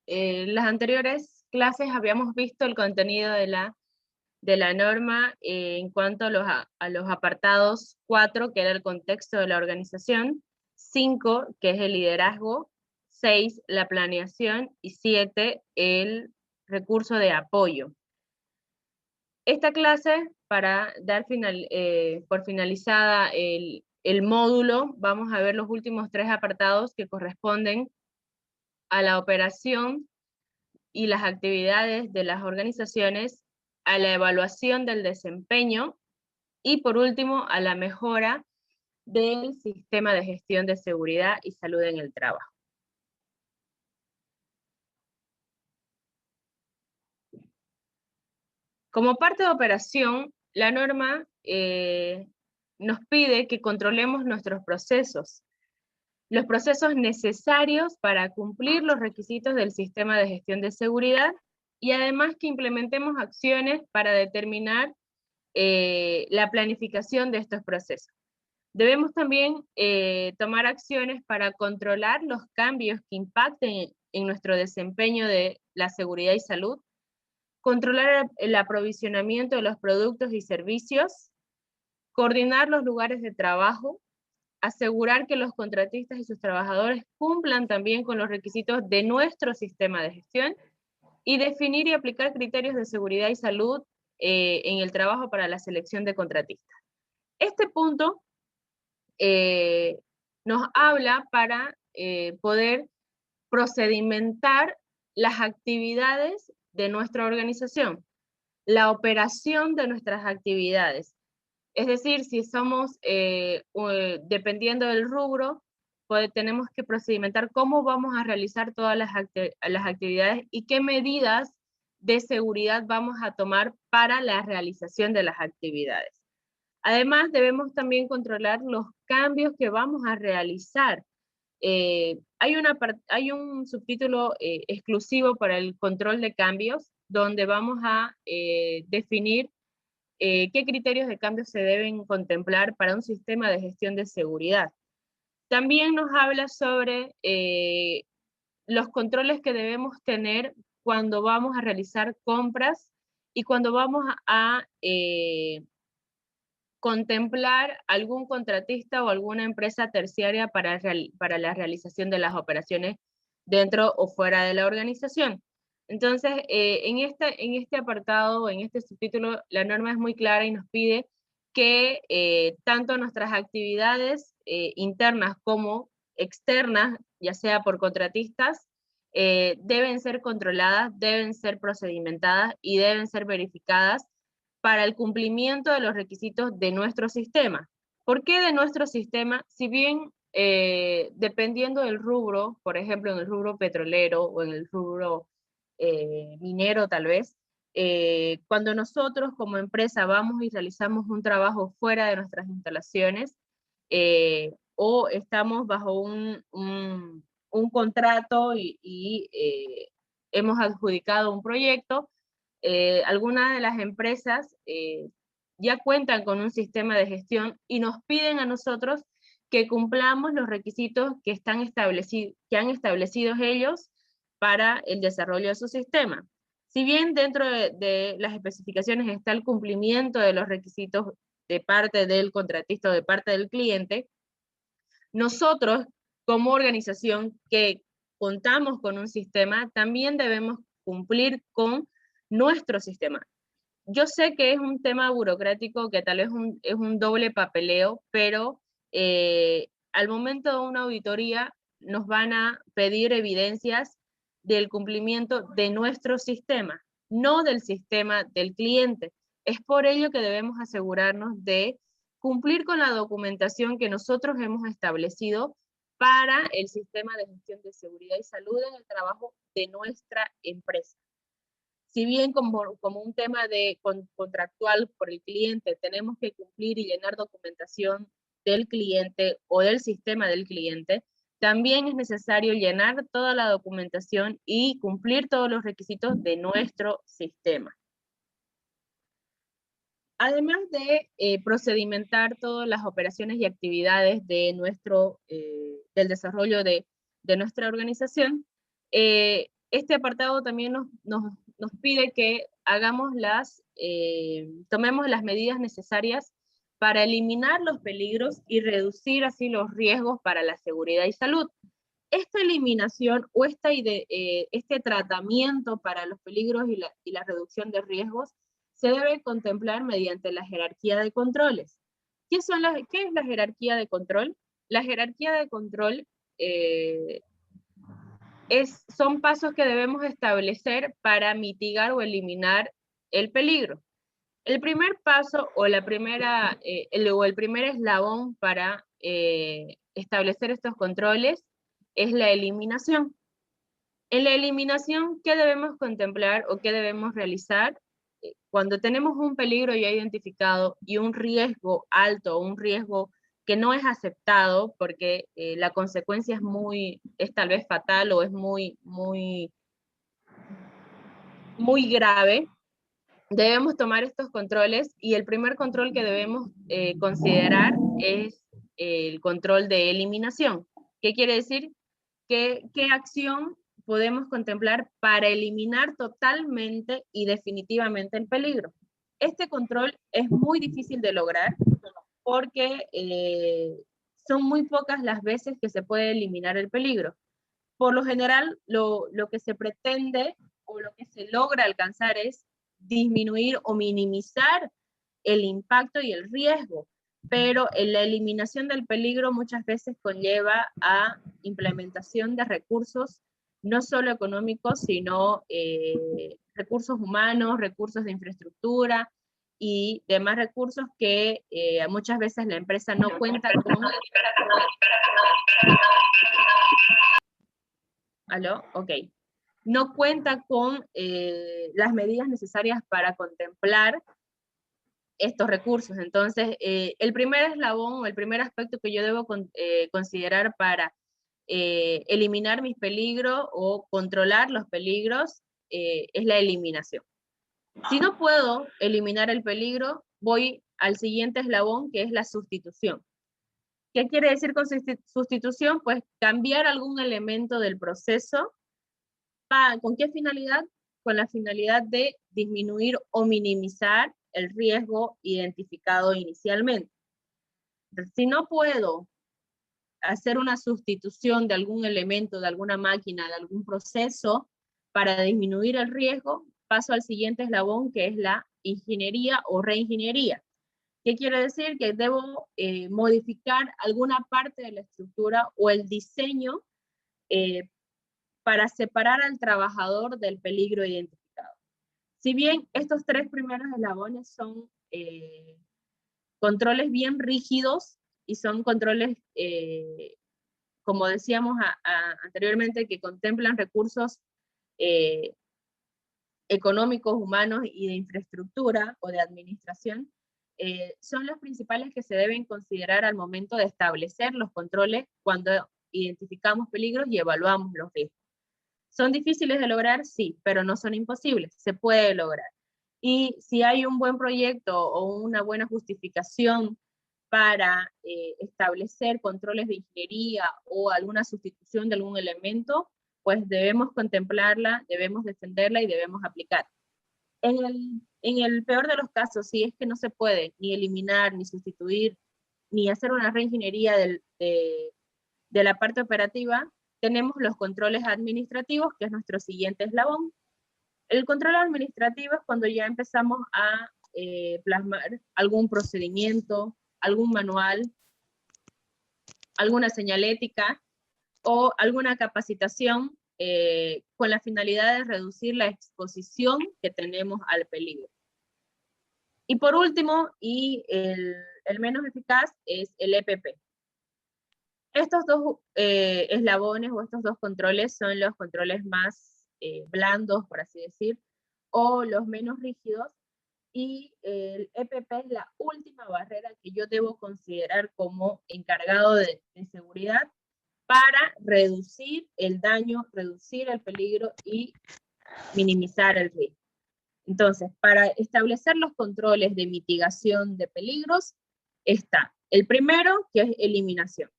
En las anteriores clases habíamos visto el contenido de la norma en cuanto a los apartados 4, que era el contexto de la organización, 5, que es el liderazgo, 6, la planeación, y 7, el recurso de apoyo. Esta clase, para dar por finalizada el módulo, vamos a ver los últimos 3 apartados que corresponden a la operación y las actividades de las organizaciones, a la evaluación del desempeño y por último a la mejora del sistema de gestión de seguridad y salud en el trabajo. Como parte de operación, la norma nos pide que controlemos nuestros procesos, los procesos necesarios para cumplir los requisitos del sistema de gestión de seguridad y además que implementemos acciones para determinar la planificación de estos procesos. Debemos también tomar acciones para controlar los cambios que impacten en nuestro desempeño de la seguridad y salud, controlar el aprovisionamiento de los productos y servicios, coordinar los lugares de trabajo, asegurar que los contratistas y sus trabajadores cumplan también con los requisitos de nuestro sistema de gestión y definir y aplicar criterios de seguridad y salud en el trabajo para la selección de contratistas. Este punto nos habla para poder procedimentar las actividades de nuestra organización, la operación de nuestras actividades. Es decir, si somos, dependiendo del rubro, pues tenemos que procedimentar cómo vamos a realizar todas las actividades y qué medidas de seguridad vamos a tomar para la realización de las actividades. Además, debemos también controlar los cambios que vamos a realizar. Hay un subtítulo exclusivo para el control de cambios, donde vamos a definir qué criterios de cambio se deben contemplar para un sistema de gestión de seguridad. También nos habla sobre los controles que debemos tener cuando vamos a realizar compras y cuando vamos a contemplar algún contratista o alguna empresa terciaria para la realización de las operaciones dentro o fuera de la organización. Entonces, en este apartado, en este subtítulo, la norma es muy clara y nos pide que tanto nuestras actividades internas como externas, ya sea por contratistas, deben ser controladas, deben ser procedimentadas y deben ser verificadas para el cumplimiento de los requisitos de nuestro sistema. ¿Por qué de nuestro sistema? Si bien dependiendo del rubro, por ejemplo en el rubro petrolero o en el rubro minero tal vez, cuando nosotros como empresa vamos y realizamos un trabajo fuera de nuestras instalaciones o estamos bajo un contrato y hemos adjudicado un proyecto, algunas de las empresas ya cuentan con un sistema de gestión y nos piden a nosotros que cumplamos los requisitos que han establecido ellos para el desarrollo de su sistema. Si bien dentro de las especificaciones está el cumplimiento de los requisitos de parte del contratista o de parte del cliente, nosotros como organización que contamos con un sistema, también debemos cumplir con nuestro sistema. Yo sé que es un tema burocrático, que tal vez es un doble papeleo, pero al momento de una auditoría nos van a pedir evidencias del cumplimiento de nuestro sistema, no del sistema del cliente. Es por ello que debemos asegurarnos de cumplir con la documentación que nosotros hemos establecido para el sistema de gestión de seguridad y salud en el trabajo de nuestra empresa. Si bien como un tema contractual por el cliente tenemos que cumplir y llenar documentación del cliente o del sistema del cliente, también es necesario llenar toda la documentación y cumplir todos los requisitos de nuestro sistema. Además de procedimentar todas las operaciones y actividades del desarrollo de nuestra organización, este apartado también nos pide que hagamos tomemos las medidas necesarias para eliminar los peligros y reducir así los riesgos para la seguridad y salud. Esta eliminación o este tratamiento para los peligros y la reducción de riesgos se debe contemplar mediante la jerarquía de controles. ¿Qué es la jerarquía de control? La jerarquía de control son pasos que debemos establecer para mitigar o eliminar el peligro. El primer paso o el primer eslabón para establecer estos controles es la eliminación. En la eliminación, ¿qué debemos contemplar o qué debemos realizar? Cuando tenemos un peligro ya identificado y un riesgo alto, un riesgo que no es aceptado porque la consecuencia es tal vez fatal o es muy grave, debemos tomar estos controles y el primer control que debemos considerar es el control de eliminación. ¿Qué quiere decir? ¿Qué acción podemos contemplar para eliminar totalmente y definitivamente el peligro? Este control es muy difícil de lograr porque son muy pocas las veces que se puede eliminar el peligro. Por lo general, lo que se pretende o lo que se logra alcanzar es disminuir o minimizar el impacto y el riesgo, pero la eliminación del peligro muchas veces conlleva a implementación de recursos, no solo económicos, sino recursos humanos, recursos de infraestructura y demás recursos que muchas veces la empresa no cuenta con. ¿Aló? Ok. No cuenta con las medidas necesarias para contemplar estos recursos. Entonces, el primer eslabón o el primer aspecto que yo debo considerar para eliminar mis peligros o controlar los peligros es la eliminación. Si no puedo eliminar el peligro, voy al siguiente eslabón, que es la sustitución. ¿Qué quiere decir con sustitución? Pues cambiar algún elemento del proceso. ¿Con qué finalidad? Con la finalidad de disminuir o minimizar el riesgo identificado inicialmente. Entonces, si no puedo hacer una sustitución de algún elemento, de alguna máquina, de algún proceso para disminuir el riesgo, paso al siguiente eslabón, que es la ingeniería o reingeniería. ¿Qué quiere decir? Que debo modificar alguna parte de la estructura o el diseño para separar al trabajador del peligro identificado. Si bien estos tres primeros eslabones son controles bien rígidos y son controles, como decíamos anteriormente, que contemplan recursos económicos, humanos y de infraestructura o de administración, son los principales que se deben considerar al momento de establecer los controles cuando identificamos peligros y evaluamos los riesgos. ¿Son difíciles de lograr? Sí, pero no son imposibles, se puede lograr. Y si hay un buen proyecto o una buena justificación para establecer controles de ingeniería o alguna sustitución de algún elemento, pues debemos contemplarla, debemos defenderla y debemos aplicar. En el peor de los casos, si es que no se puede ni eliminar, ni sustituir, ni hacer una reingeniería de la parte operativa, tenemos los controles administrativos, que es nuestro siguiente eslabón. El control administrativo es cuando ya empezamos a plasmar algún procedimiento, algún manual, alguna señalética o alguna capacitación con la finalidad de reducir la exposición que tenemos al peligro. Y por último, y el menos eficaz, es el EPP. Estos dos eslabones o estos dos controles son los controles más blandos, por así decir, o los menos rígidos, y el EPP es la última barrera que yo debo considerar como encargado de seguridad para reducir el daño, reducir el peligro y minimizar el riesgo. Entonces, para establecer los controles de mitigación de peligros, está el primero, que es eliminación.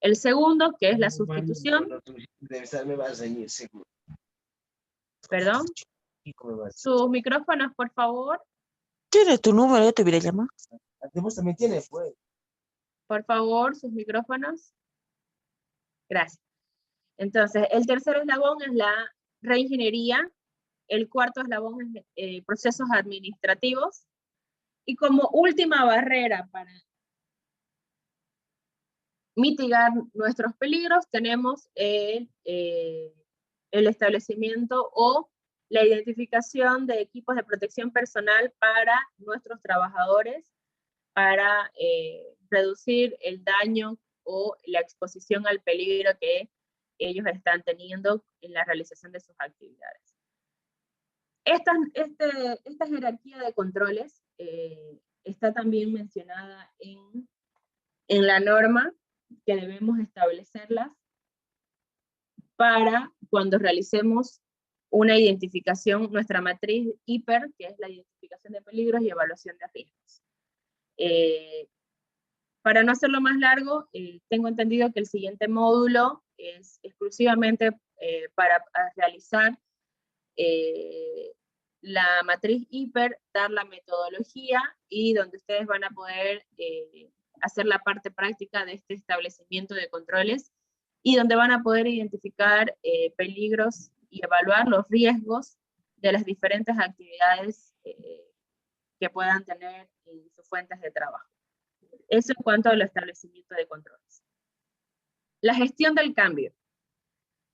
El segundo, que es la sustitución. Perdón. Sus micrófonos, por favor. ¿Tienes tu número? Yo te voy a llamar. Vos también tienes, pues. Por favor, sus micrófonos. Gracias. Entonces, el tercer eslabón es la reingeniería. El cuarto eslabón es procesos administrativos. Y como última barrera para mitigar nuestros peligros, tenemos el establecimiento o la identificación de equipos de protección personal para nuestros trabajadores, para reducir el daño o la exposición al peligro que ellos están teniendo en la realización de sus actividades. Esta jerarquía de controles está también mencionada en la norma, que debemos establecerlas para cuando realicemos una identificación, nuestra matriz HIPER, que es la identificación de peligros y evaluación de riesgos. Para no hacerlo más largo, tengo entendido que el siguiente módulo es exclusivamente para realizar la matriz HIPER, dar la metodología y donde ustedes van a poder hacer la parte práctica de este establecimiento de controles y donde van a poder identificar peligros y evaluar los riesgos de las diferentes actividades que puedan tener en sus fuentes de trabajo. Eso en cuanto al establecimiento de controles. La gestión del cambio.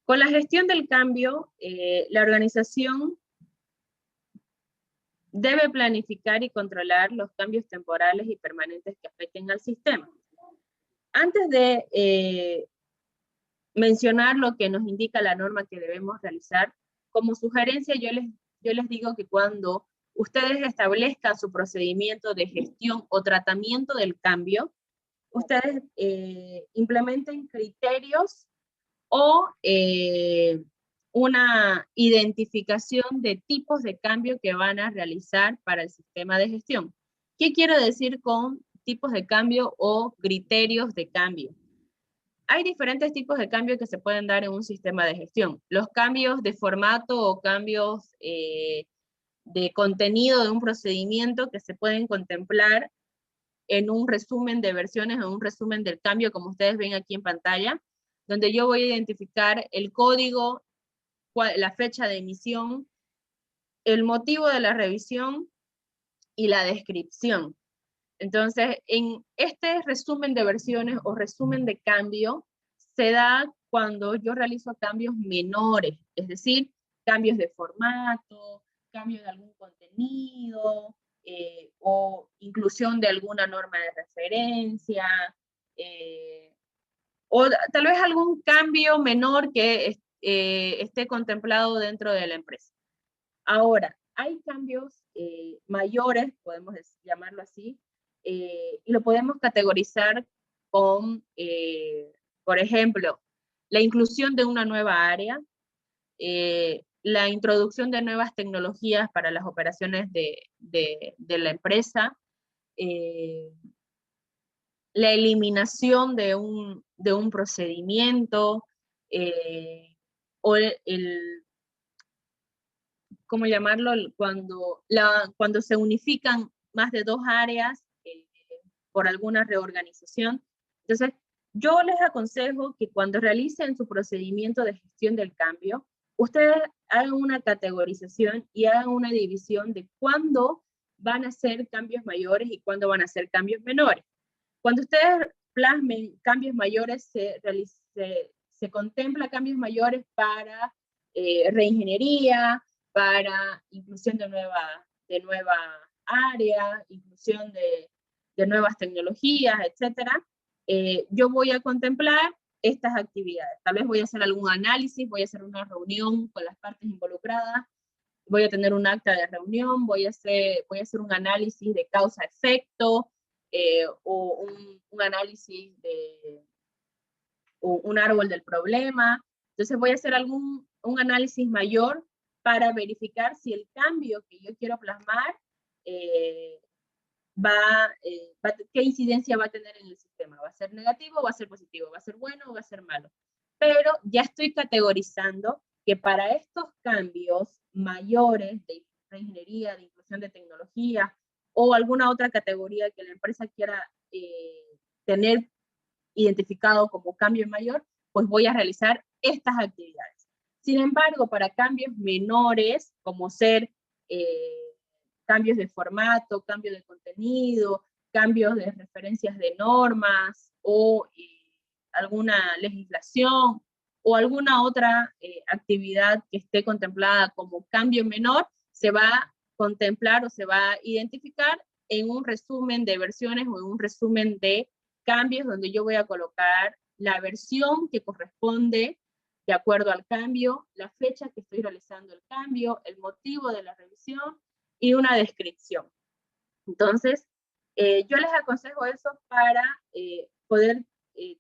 Con la gestión del cambio, la organización debe planificar y controlar los cambios temporales y permanentes que afecten al sistema. Antes de mencionar lo que nos indica la norma que debemos realizar, como sugerencia yo les digo que cuando ustedes establezcan su procedimiento de gestión o tratamiento del cambio, ustedes implementen criterios o una identificación de tipos de cambio que van a realizar para el sistema de gestión. ¿Qué quiero decir con tipos de cambio o criterios de cambio? Hay diferentes tipos de cambio que se pueden dar en un sistema de gestión. Los cambios de formato o cambios de contenido de un procedimiento que se pueden contemplar en un resumen de versiones o un resumen del cambio, como ustedes ven aquí en pantalla, donde yo voy a identificar el código, la fecha de emisión, el motivo de la revisión y la descripción. Entonces, en este resumen de versiones o resumen de cambio, se da cuando yo realizo cambios menores, es decir, cambios de formato, cambios de algún contenido, o inclusión de alguna norma de referencia, o tal vez algún cambio menor que esté contemplado dentro de la empresa. Ahora, hay cambios mayores, podemos llamarlo así, y lo podemos categorizar con, por ejemplo, la inclusión de una nueva área, la introducción de nuevas tecnologías para las operaciones de la empresa, la eliminación de un procedimiento, o ¿cómo llamarlo? Cuando se unifican más de dos áreas por alguna reorganización. Entonces, yo les aconsejo que cuando realicen su procedimiento de gestión del cambio, ustedes hagan una categorización y hagan una división de cuándo van a ser cambios mayores y cuándo van a ser cambios menores. Cuando ustedes plasmen cambios mayores, se contempla cambios mayores para reingeniería, para inclusión de nueva área, inclusión de nuevas tecnologías, etc. Yo voy a contemplar estas actividades. Tal vez voy a hacer algún análisis, voy a hacer una reunión con las partes involucradas, voy a tener un acta de reunión, voy a hacer un análisis de causa-efecto, o un análisis de un árbol del problema. Entonces voy a hacer un análisis mayor para verificar si el cambio que yo quiero plasmar qué incidencia va a tener en el sistema. ¿Va a ser negativo o va a ser positivo? ¿Va a ser bueno o va a ser malo? Pero ya estoy categorizando que para estos cambios mayores de ingeniería, de inclusión de tecnología o alguna otra categoría que la empresa quiera tener identificado como cambio mayor, pues voy a realizar estas actividades. Sin embargo, para cambios menores, como ser cambios de formato, cambios de contenido, cambios de referencias de normas o alguna legislación o alguna otra actividad que esté contemplada como cambio menor, se va a contemplar o se va a identificar en un resumen de versiones o en un resumen de cambios donde yo voy a colocar la versión que corresponde de acuerdo al cambio, la fecha que estoy realizando el cambio, el motivo de la revisión y una descripción. Entonces, yo les aconsejo eso para poder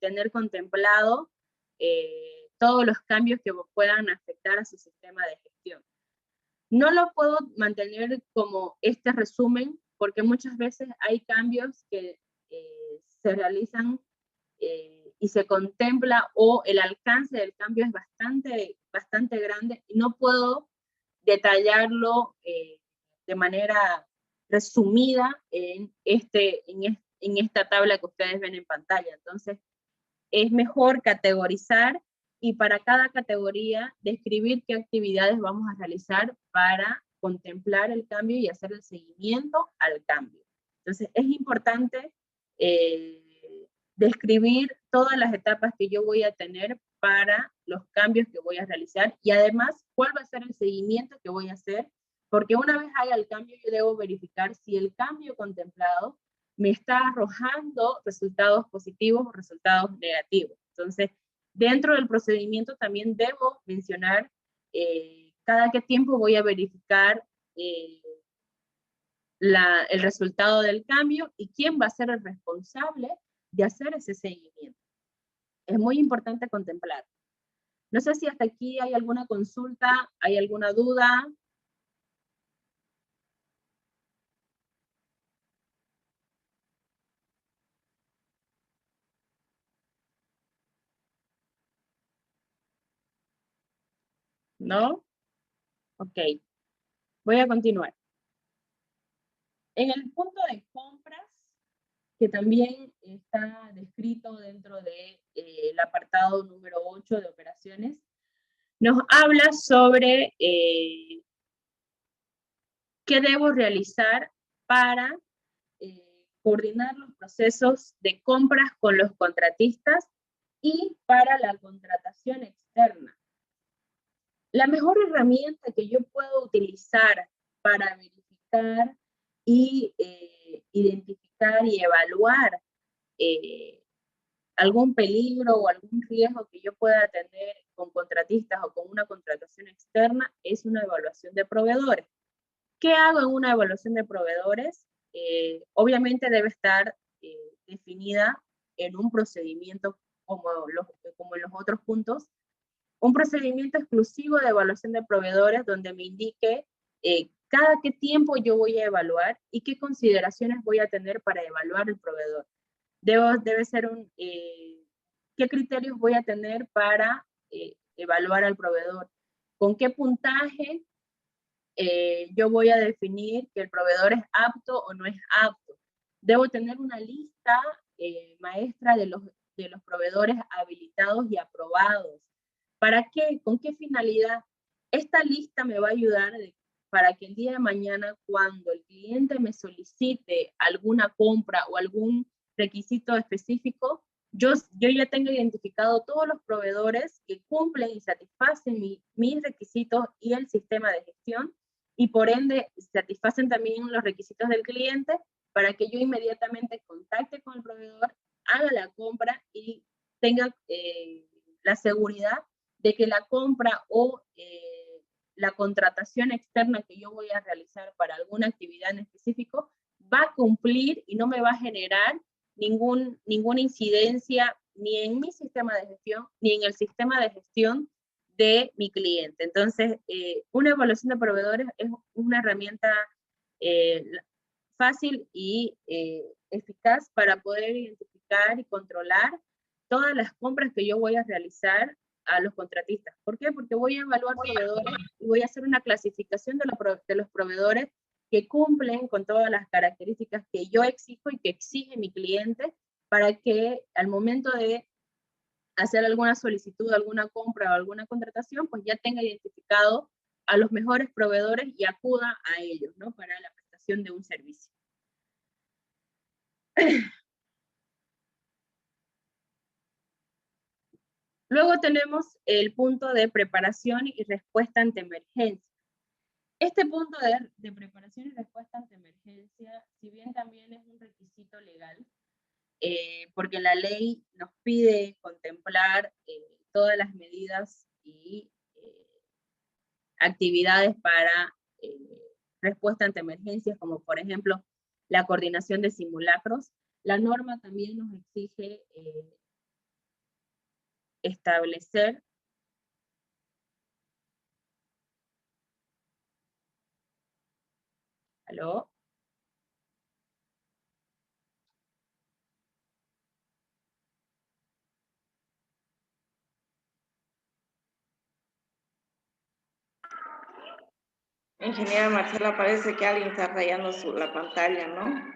tener contemplado todos los cambios que puedan afectar a su sistema de gestión. No lo puedo mantener como este resumen porque muchas veces hay cambios que se realizan y se contempla o el alcance del cambio es bastante grande y no puedo detallarlo de manera resumida en esta tabla que ustedes ven en pantalla. Entonces, es mejor categorizar y para cada categoría describir qué actividades vamos a realizar para contemplar el cambio y hacer el seguimiento al cambio. Entonces, es importante describir todas las etapas que yo voy a tener para los cambios que voy a realizar y además cuál va a ser el seguimiento que voy a hacer, porque una vez haga el cambio yo debo verificar si el cambio contemplado me está arrojando resultados positivos o resultados negativos. Entonces, dentro del procedimiento también debo mencionar cada qué tiempo voy a verificar el resultado del cambio y quién va a ser el responsable de hacer ese seguimiento. Es muy importante contemplar. No sé si hasta aquí hay alguna consulta, hay alguna duda. ¿No? Ok. Voy a continuar. En el punto de compras, que también está descrito dentro del apartado número 8 de operaciones, nos habla sobre qué debo realizar para coordinar los procesos de compras con los contratistas y para la contratación externa. La mejor herramienta que yo puedo utilizar para verificar y identificar y evaluar algún peligro o algún riesgo que yo pueda tener con contratistas o con una contratación externa es una evaluación de proveedores. ¿Qué hago en una evaluación de proveedores? Obviamente debe estar definida en un procedimiento como en los otros puntos, un procedimiento exclusivo de evaluación de proveedores donde me indique cada qué tiempo yo voy a evaluar y qué consideraciones voy a tener para evaluar el proveedor. Debe ser qué criterios voy a tener para evaluar al proveedor, con qué puntaje yo voy a definir que el proveedor es apto o no es apto. Debo tener una lista maestra de los proveedores habilitados y aprobados. ¿Para qué? ¿Con qué finalidad? Esta lista me va a ayudar para que el día de mañana, cuando el cliente me solicite alguna compra o algún requisito específico, yo ya tengo identificado todos los proveedores que cumplen y satisfacen mis requisitos y el sistema de gestión, y por ende satisfacen también los requisitos del cliente para que yo inmediatamente contacte con el proveedor, haga la compra y tenga la seguridad de que la compra o la contratación externa que yo voy a realizar para alguna actividad en específico va a cumplir y no me va a generar ninguna incidencia ni en mi sistema de gestión ni en el sistema de gestión de mi cliente. Entonces, una evaluación de proveedores es una herramienta fácil y eficaz para poder identificar y controlar todas las compras que yo voy a realizar a los contratistas. ¿Por qué? Porque voy a evaluar proveedores y voy a hacer una clasificación de los proveedores que cumplen con todas las características que yo exijo y que exige mi cliente para que al momento de hacer alguna solicitud, alguna compra o alguna contratación, pues ya tenga identificado a los mejores proveedores y acuda a ellos, ¿no? Para la prestación de un servicio. Luego tenemos el punto de preparación y respuesta ante emergencia. Este punto de preparación y respuesta ante emergencia, si bien también es un requisito legal, porque la ley nos pide contemplar todas las medidas y actividades para respuesta ante emergencias, como por ejemplo la coordinación de simulacros. La norma también nos exige establecer ¿aló? Ingeniera Marcela, parece que alguien está rayando la pantalla, ¿no?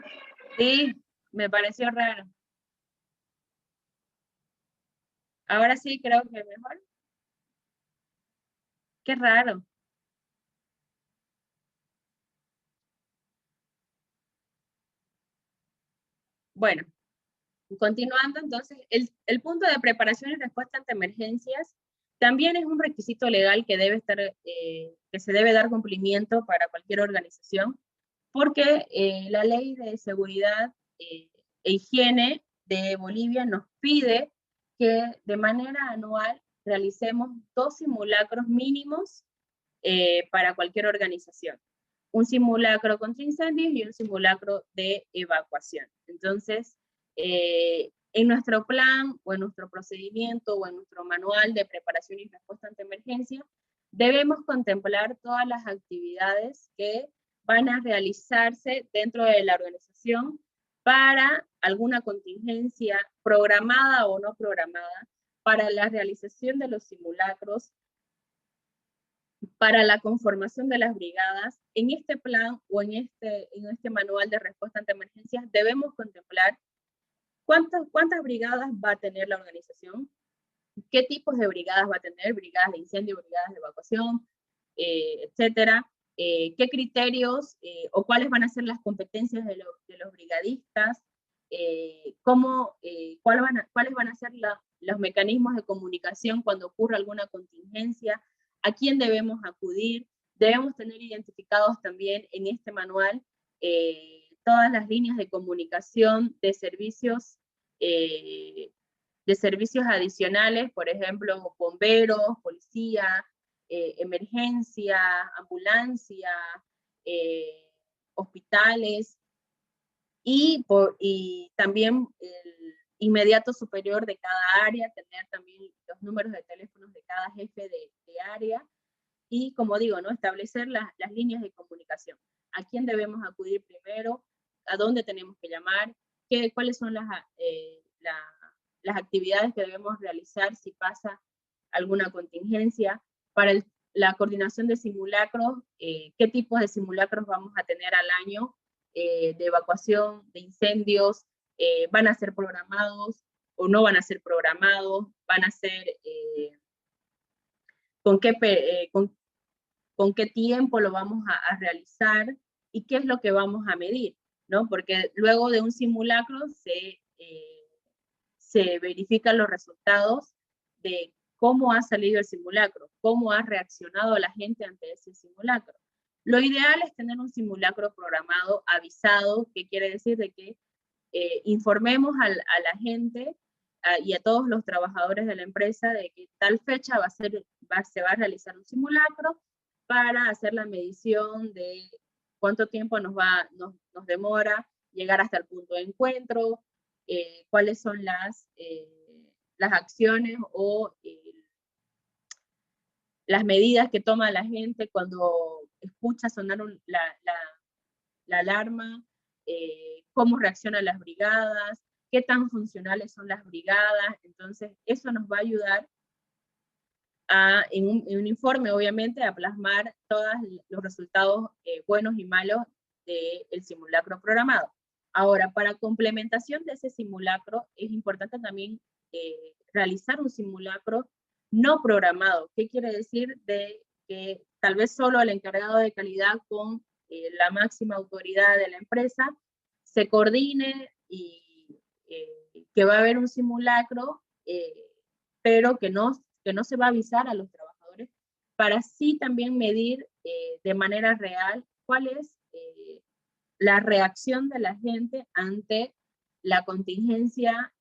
Sí, me pareció raro. Ahora sí creo que mejor. Qué raro. Bueno, continuando entonces, el punto de preparación y respuesta ante emergencias también es un requisito legal que debe estar, que se debe dar cumplimiento para cualquier organización, porque la ley de seguridad e higiene de Bolivia nos pide que de manera anual realicemos 2 simulacros mínimos para cualquier organización. Un simulacro contra incendios y un simulacro de evacuación. Entonces, en nuestro plan o en nuestro procedimiento o en nuestro manual de preparación y respuesta ante emergencia, debemos contemplar todas las actividades que van a realizarse dentro de la organización para alguna contingencia programada o no programada, para la realización de los simulacros, para la conformación de las brigadas. En este plan o en este manual de respuesta ante emergencias debemos contemplar cuántas brigadas va a tener la organización, qué tipos de brigadas va a tener, brigadas de incendio, brigadas de evacuación, etcétera, qué criterios o cuáles van a ser las competencias de los brigadistas, cuáles van a ser los mecanismos de comunicación cuando ocurra alguna contingencia, a quién debemos acudir. Debemos tener identificados también en este manual todas las líneas de comunicación de servicios adicionales, por ejemplo, bomberos, policía, emergencia, ambulancia, hospitales, y también el inmediato superior de cada área, tener también los números de teléfonos de cada jefe de área, y como digo, ¿no? Establecer las líneas de comunicación. ¿A quién debemos acudir primero? ¿A dónde tenemos que llamar? ¿Cuáles son las actividades que debemos realizar si pasa alguna contingencia? Para la coordinación de simulacros, ¿qué tipos de simulacros vamos a tener al año? De evacuación, de incendios, ¿van a ser programados o no van a ser programados? ¿Van a ser con qué tiempo lo vamos a realizar y qué es lo que vamos a medir, ¿no? Porque luego de un simulacro se verifican los resultados de cómo ha salido el simulacro, cómo ha reaccionado la gente ante ese simulacro. Lo ideal es tener un simulacro programado, avisado, que quiere decir de que informemos a la gente y a todos los trabajadores de la empresa de que tal fecha se va a realizar un simulacro para hacer la medición de cuánto tiempo nos demora llegar hasta el punto de encuentro, cuáles son las acciones o las medidas que toma la gente cuando escucha sonar la alarma, cómo reaccionan las brigadas, qué tan funcionales son las brigadas. Entonces, eso nos va a ayudar en un informe, obviamente, a plasmar todos los resultados buenos y malos del simulacro programado. Ahora, para complementación de ese simulacro, es importante también realizar un simulacro no programado. ¿Qué quiere decir? De que tal vez solo el encargado de calidad con la máxima autoridad de la empresa se coordine y que va a haber un simulacro, pero que no se va a avisar a los trabajadores, para así también medir de manera real cuál es la reacción de la gente ante la contingencia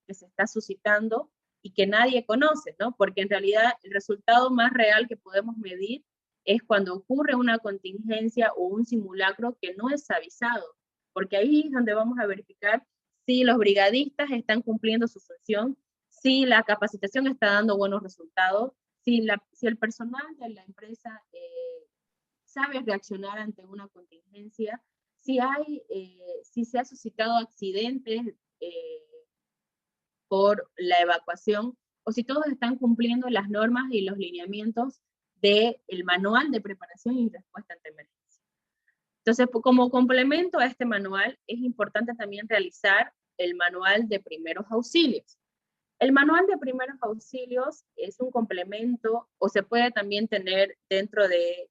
que se está suscitando y que nadie conoce, ¿no? Porque en realidad el resultado más real que podemos medir es cuando ocurre una contingencia o un simulacro que no es avisado, porque ahí es donde vamos a verificar si los brigadistas están cumpliendo su función, si la capacitación está dando buenos resultados, si el personal de la empresa sabe reaccionar ante una contingencia, si se ha suscitado accidentes por la evacuación, o si todos están cumpliendo las normas y los lineamientos del manual de preparación y respuesta ante emergencia. Entonces, como complemento a este manual, es importante también realizar el manual de primeros auxilios. El manual de primeros auxilios es un complemento, o se puede también tener dentro de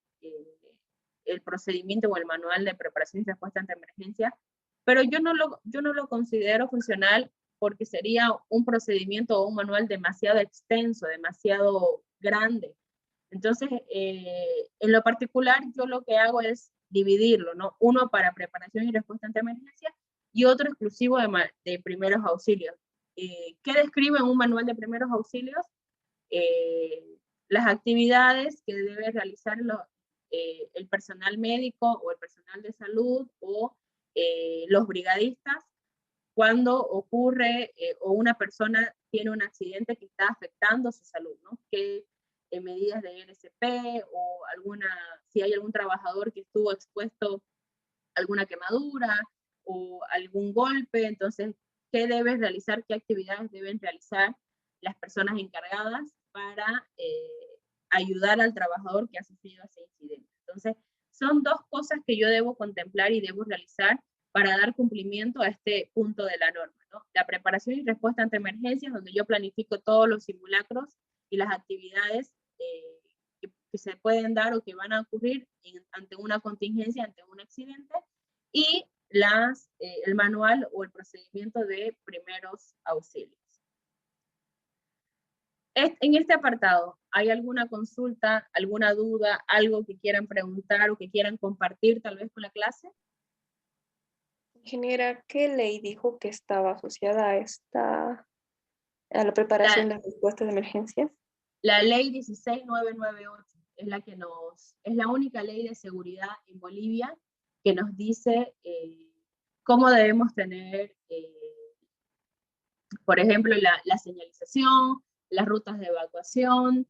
el procedimiento o el manual de preparación y respuesta ante emergencia, pero yo no lo considero funcional porque sería un procedimiento o un manual demasiado extenso, demasiado grande. Entonces, en lo particular, yo lo que hago es dividirlo, ¿no? Uno para preparación y respuesta ante emergencia y otro exclusivo de primeros auxilios. ¿Qué describe un manual de primeros auxilios? Las actividades que debe realizar el personal médico o el personal de salud o los brigadistas cuando ocurre o una persona tiene un accidente que está afectando su salud, ¿no? ¿Qué medidas de NSP o si hay algún trabajador que estuvo expuesto a alguna quemadura o algún golpe? Entonces, ¿qué debes realizar? ¿Qué actividades deben realizar las personas encargadas para ayudar al trabajador que ha sufrido ese incidente? Entonces, son dos cosas que yo debo contemplar y debo realizar para dar cumplimiento a este punto de la norma, ¿no? La preparación y respuesta ante emergencias, donde yo planifico todos los simulacros y las actividades que se pueden dar o que van a ocurrir ante una contingencia, ante un accidente, y el manual o el procedimiento de primeros auxilios. En este apartado, ¿hay alguna consulta, alguna duda, algo que quieran preguntar o que quieran compartir tal vez con la clase? Ingeniera, ¿qué ley dijo que estaba asociada a la preparación de respuesta de emergencias? La ley 16998 es la única ley de seguridad en Bolivia que nos dice cómo debemos tener, por ejemplo, la señalización, las rutas de evacuación,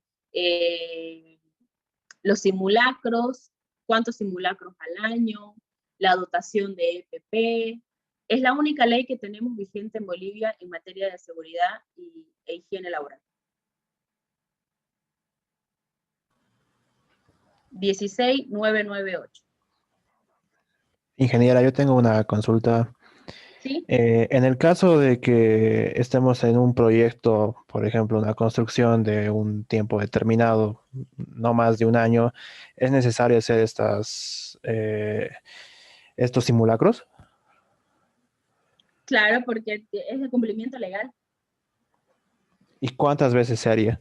los simulacros, cuántos simulacros al año, la dotación de EPP. Es la única ley que tenemos vigente en Bolivia en materia de seguridad e higiene laboral. 16998. Ingeniera, yo tengo una consulta. ¿Sí? En el caso de que estemos en un proyecto, por ejemplo, una construcción de un tiempo determinado, no más de un año, ¿es necesario hacer estos simulacros? Claro, porque es de cumplimiento legal. ¿Y cuántas veces se haría?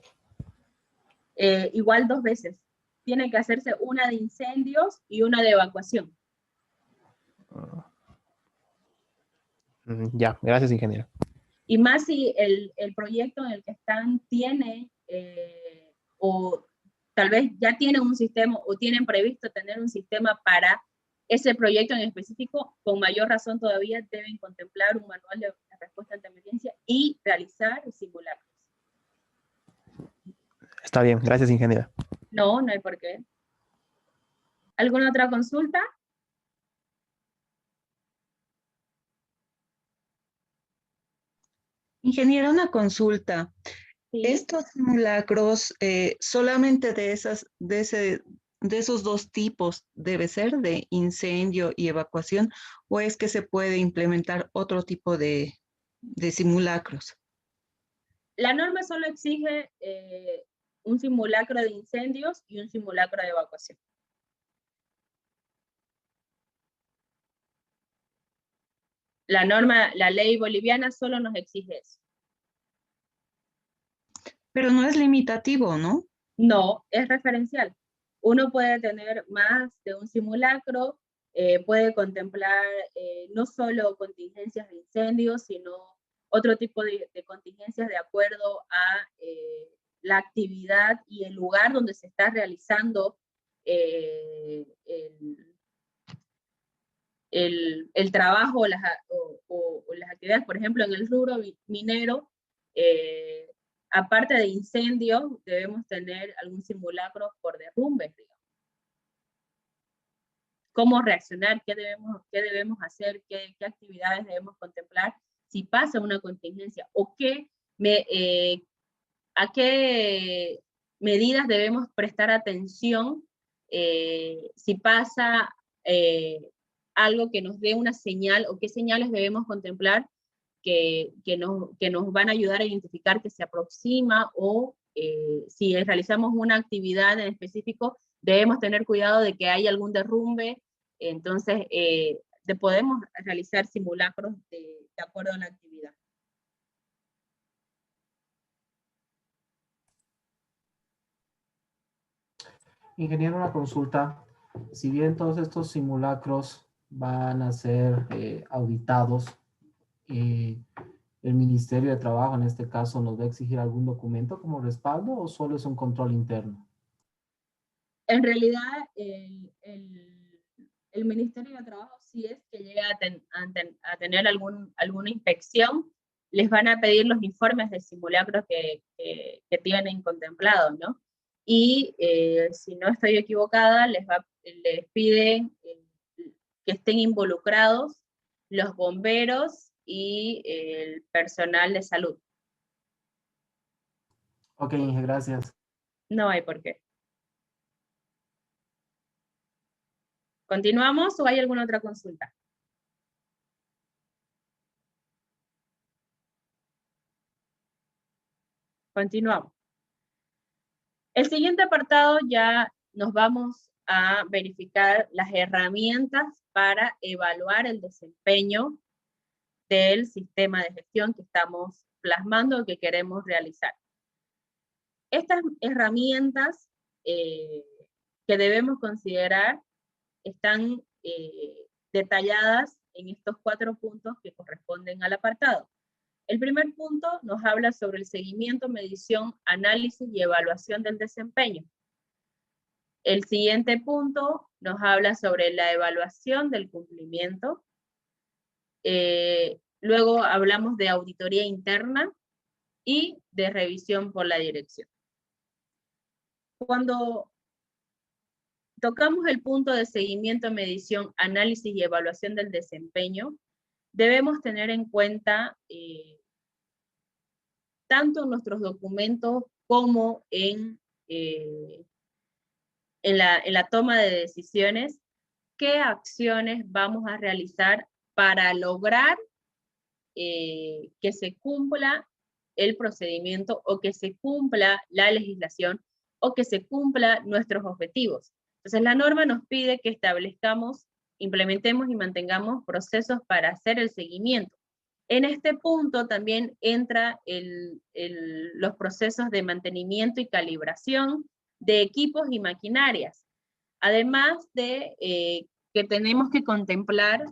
Igual 2 veces. Tiene que hacerse una de incendios y una de evacuación. Ya, gracias, ingeniero. Y más si el proyecto en el que están tiene, o tal vez ya tienen un sistema o tienen previsto tener un sistema para ese proyecto en específico, con mayor razón todavía deben contemplar un manual de respuesta ante emergencia y realizar simulacros. Está bien, gracias, ingeniera. No, no hay por qué. ¿Alguna otra consulta? Ingeniero, una consulta. ¿sí? Estos simulacros, solamente de esos dos tipos debe ser de incendio y evacuación, o es que se puede implementar otro tipo de simulacros. La norma solo exige un simulacro de incendios y un simulacro de evacuación. La norma, la ley boliviana solo nos exige eso. Pero no es limitativo, ¿no? No, es referencial. Uno puede tener más de un simulacro, puede contemplar no solo contingencias de incendios, sino otro tipo de contingencias de acuerdo a la actividad y el lugar donde se está realizando el trabajo o las actividades. Por ejemplo, en el rubro minero, aparte de incendios, debemos tener algún simulacro por derrumbes, digamos. Cómo reaccionar, qué debemos hacer, qué actividades debemos contemplar si pasa una contingencia, o a qué medidas debemos prestar atención si pasa algo que nos dé una señal, o qué señales debemos contemplar que nos van a ayudar a identificar que se aproxima, o si realizamos una actividad en específico, debemos tener cuidado de que haya algún derrumbe. Entonces, podemos realizar simulacros de acuerdo a la actividad. Ingeniero, una consulta. Si bien todos estos simulacros van a ser auditados, ¿el Ministerio de Trabajo en este caso nos va a exigir algún documento como respaldo o solo es un control interno? En realidad, el Ministerio de Trabajo, si es que llega a tener alguna inspección, les van a pedir los informes de simulacros que tienen contemplados, ¿no? Y si no estoy equivocada, les piden que estén involucrados los bomberos y el personal de salud. Ok, Inge, gracias. No hay por qué. ¿Continuamos o hay alguna otra consulta? Continuamos. El siguiente apartado ya nos vamos a verificar las herramientas para evaluar el desempeño del sistema de gestión que estamos plasmando o que queremos realizar. Estas herramientas que debemos considerar están detalladas en estos 4 puntos que corresponden al apartado. El primer punto nos habla sobre el seguimiento, medición, análisis y evaluación del desempeño. El siguiente punto nos habla sobre la evaluación del cumplimiento. Luego hablamos de auditoría interna y de revisión por la dirección. Cuando tocamos el punto de seguimiento, medición, análisis y evaluación del desempeño, debemos tener en cuenta tanto en nuestros documentos como en la toma de decisiones, qué acciones vamos a realizar para lograr que se cumpla el procedimiento, o que se cumpla la legislación, o que se cumpla nuestros objetivos. Entonces la norma nos pide que establezcamos, implementemos y mantengamos procesos para hacer el seguimiento. En este punto también entra los procesos de mantenimiento y calibración de equipos y maquinarias, además de que tenemos que contemplar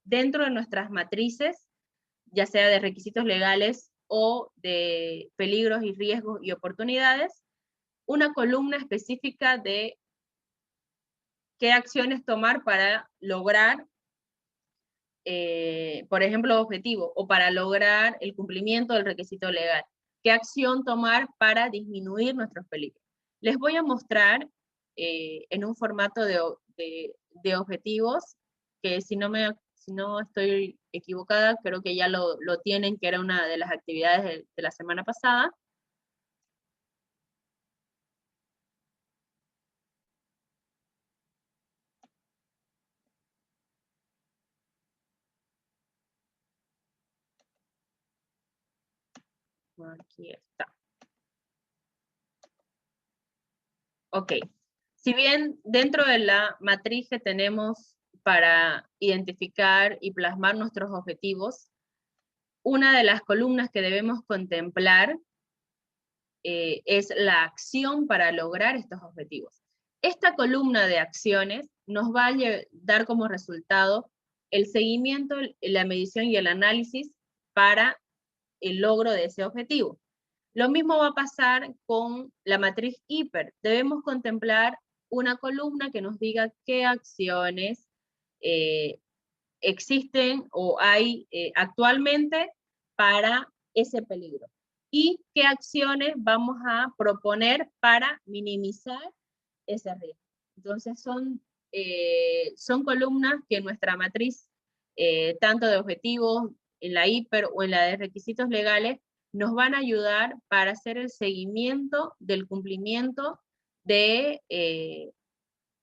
dentro de nuestras matrices, ya sea de requisitos legales o de peligros y riesgos y oportunidades, una columna específica de qué acciones tomar para lograr, por ejemplo, objetivo, o para lograr el cumplimiento del requisito legal. ¿Qué acción tomar para disminuir nuestros peligros? Les voy a mostrar en un formato de objetivos, que si no estoy equivocada, creo que ya lo tienen, que era una de las actividades de la semana pasada. Aquí está. Ok. Si bien dentro de la matriz que tenemos para identificar y plasmar nuestros objetivos, una de las columnas que debemos contemplar es la acción para lograr estos objetivos. Esta columna de acciones nos va a dar como resultado el seguimiento, la medición y el análisis para el logro de ese objetivo. Lo mismo va a pasar con la matriz hiper. Debemos contemplar una columna que nos diga qué acciones existen o hay actualmente para ese peligro y qué acciones vamos a proponer para minimizar ese riesgo. Entonces son columnas que en nuestra matriz, tanto de objetivos, en la hiper o en la de requisitos legales, nos van a ayudar para hacer el seguimiento del cumplimiento de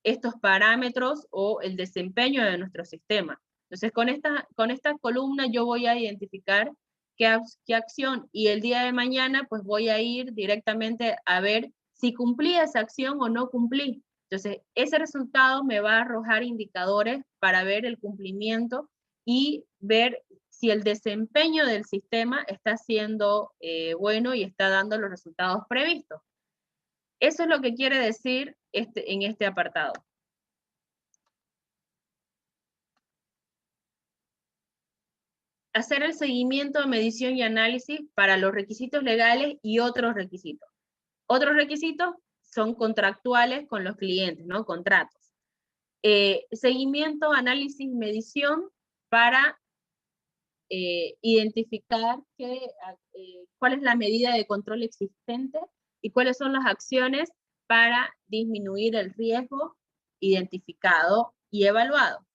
estos parámetros o el desempeño de nuestro sistema. Entonces, con esta columna yo voy a identificar qué acción, y el día de mañana pues voy a ir directamente a ver si cumplí esa acción o no cumplí. Entonces, ese resultado me va a arrojar indicadores para ver el cumplimiento y ver si el desempeño del sistema está siendo bueno y está dando los resultados previstos. Eso es lo que quiere decir en este apartado. Hacer el seguimiento, medición y análisis para los requisitos legales y otros requisitos. Otros requisitos son contractuales con los clientes, ¿no? Contratos. Seguimiento, análisis, medición para identificar cuál es la medida de control existente y cuáles son las acciones para disminuir el riesgo identificado y evaluado.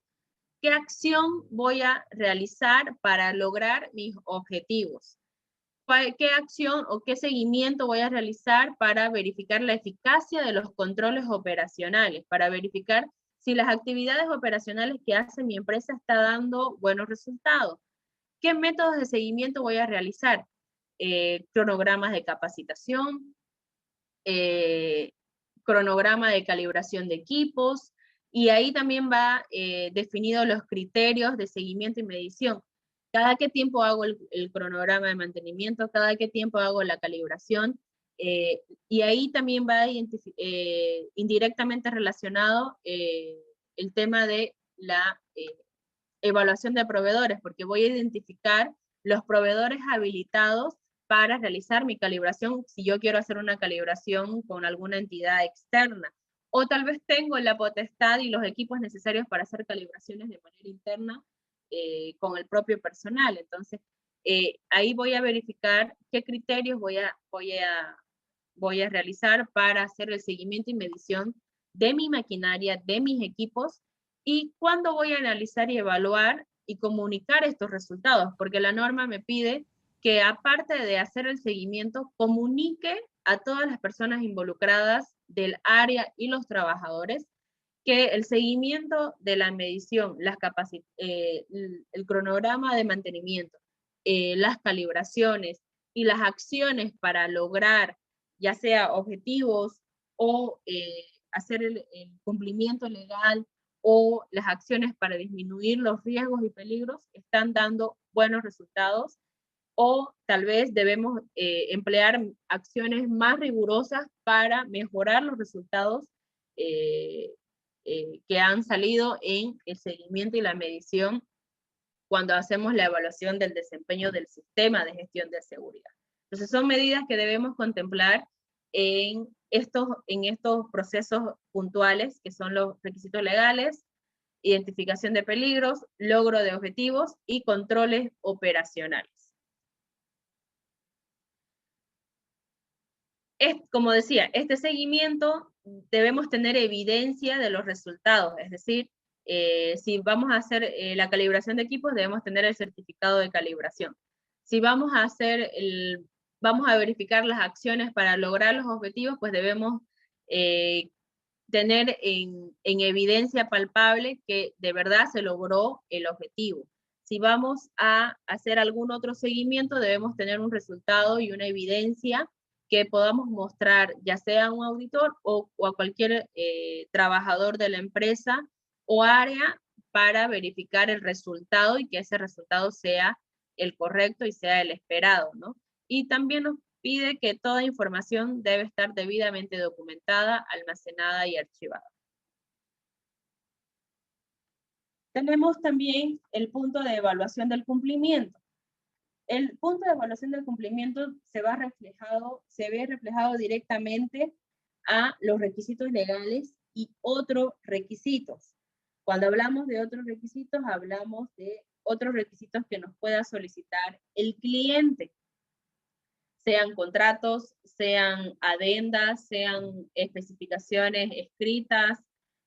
¿Qué acción voy a realizar para lograr mis objetivos? ¿Qué acción o qué seguimiento voy a realizar para verificar la eficacia de los controles operacionales? Para verificar si las actividades operacionales que hace mi empresa está dando buenos resultados. ¿Qué métodos de seguimiento voy a realizar? Cronogramas de capacitación, cronograma de calibración de equipos, y ahí también va definido los criterios de seguimiento y medición. Cada qué tiempo hago el cronograma de mantenimiento, cada qué tiempo hago la calibración, y ahí también va indirectamente relacionado el tema de la evaluación de proveedores, porque voy a identificar los proveedores habilitados para realizar mi calibración si yo quiero hacer una calibración con alguna entidad externa. O tal vez tengo la potestad y los equipos necesarios para hacer calibraciones de manera interna con el propio personal. Entonces, ahí voy a verificar qué criterios voy a realizar para hacer el seguimiento y medición de mi maquinaria, de mis equipos, y cuándo voy a analizar y evaluar y comunicar estos resultados, porque la norma me pide que aparte de hacer el seguimiento, comunique a todas las personas involucradas del área y los trabajadores que el seguimiento de la medición, el cronograma de mantenimiento, las calibraciones y las acciones para lograr ya sea objetivos o hacer el cumplimiento legal o las acciones para disminuir los riesgos y peligros están dando buenos resultados, o tal vez debemos emplear acciones más rigurosas para mejorar los resultados que han salido en el seguimiento y la medición cuando hacemos la evaluación del desempeño del sistema de gestión de seguridad. Entonces son medidas que debemos contemplar en estos procesos puntuales, que son los requisitos legales, identificación de peligros, logro de objetivos y controles operacionales. Como decía, este seguimiento debemos tener evidencia de los resultados, es decir, si vamos a hacer la calibración de equipos, debemos tener el certificado de calibración. Si vamos a verificar las acciones para lograr los objetivos, pues debemos tener en evidencia palpable que de verdad se logró el objetivo. si vamos a hacer algún otro seguimiento, debemos tener un resultado y una evidencia que podamos mostrar, ya sea a un auditor o a cualquier trabajador de la empresa o área, para verificar el resultado y que ese resultado sea el correcto y sea el esperado, ¿no? Y también nos pide que toda información debe estar debidamente documentada, almacenada y archivada. Tenemos también el punto de evaluación del cumplimiento. El punto de evaluación del cumplimiento se ve reflejado directamente a los requisitos legales y otros requisitos. Cuando hablamos de otros requisitos, hablamos de otros requisitos que nos pueda solicitar el cliente. Sean contratos, sean adendas, sean especificaciones escritas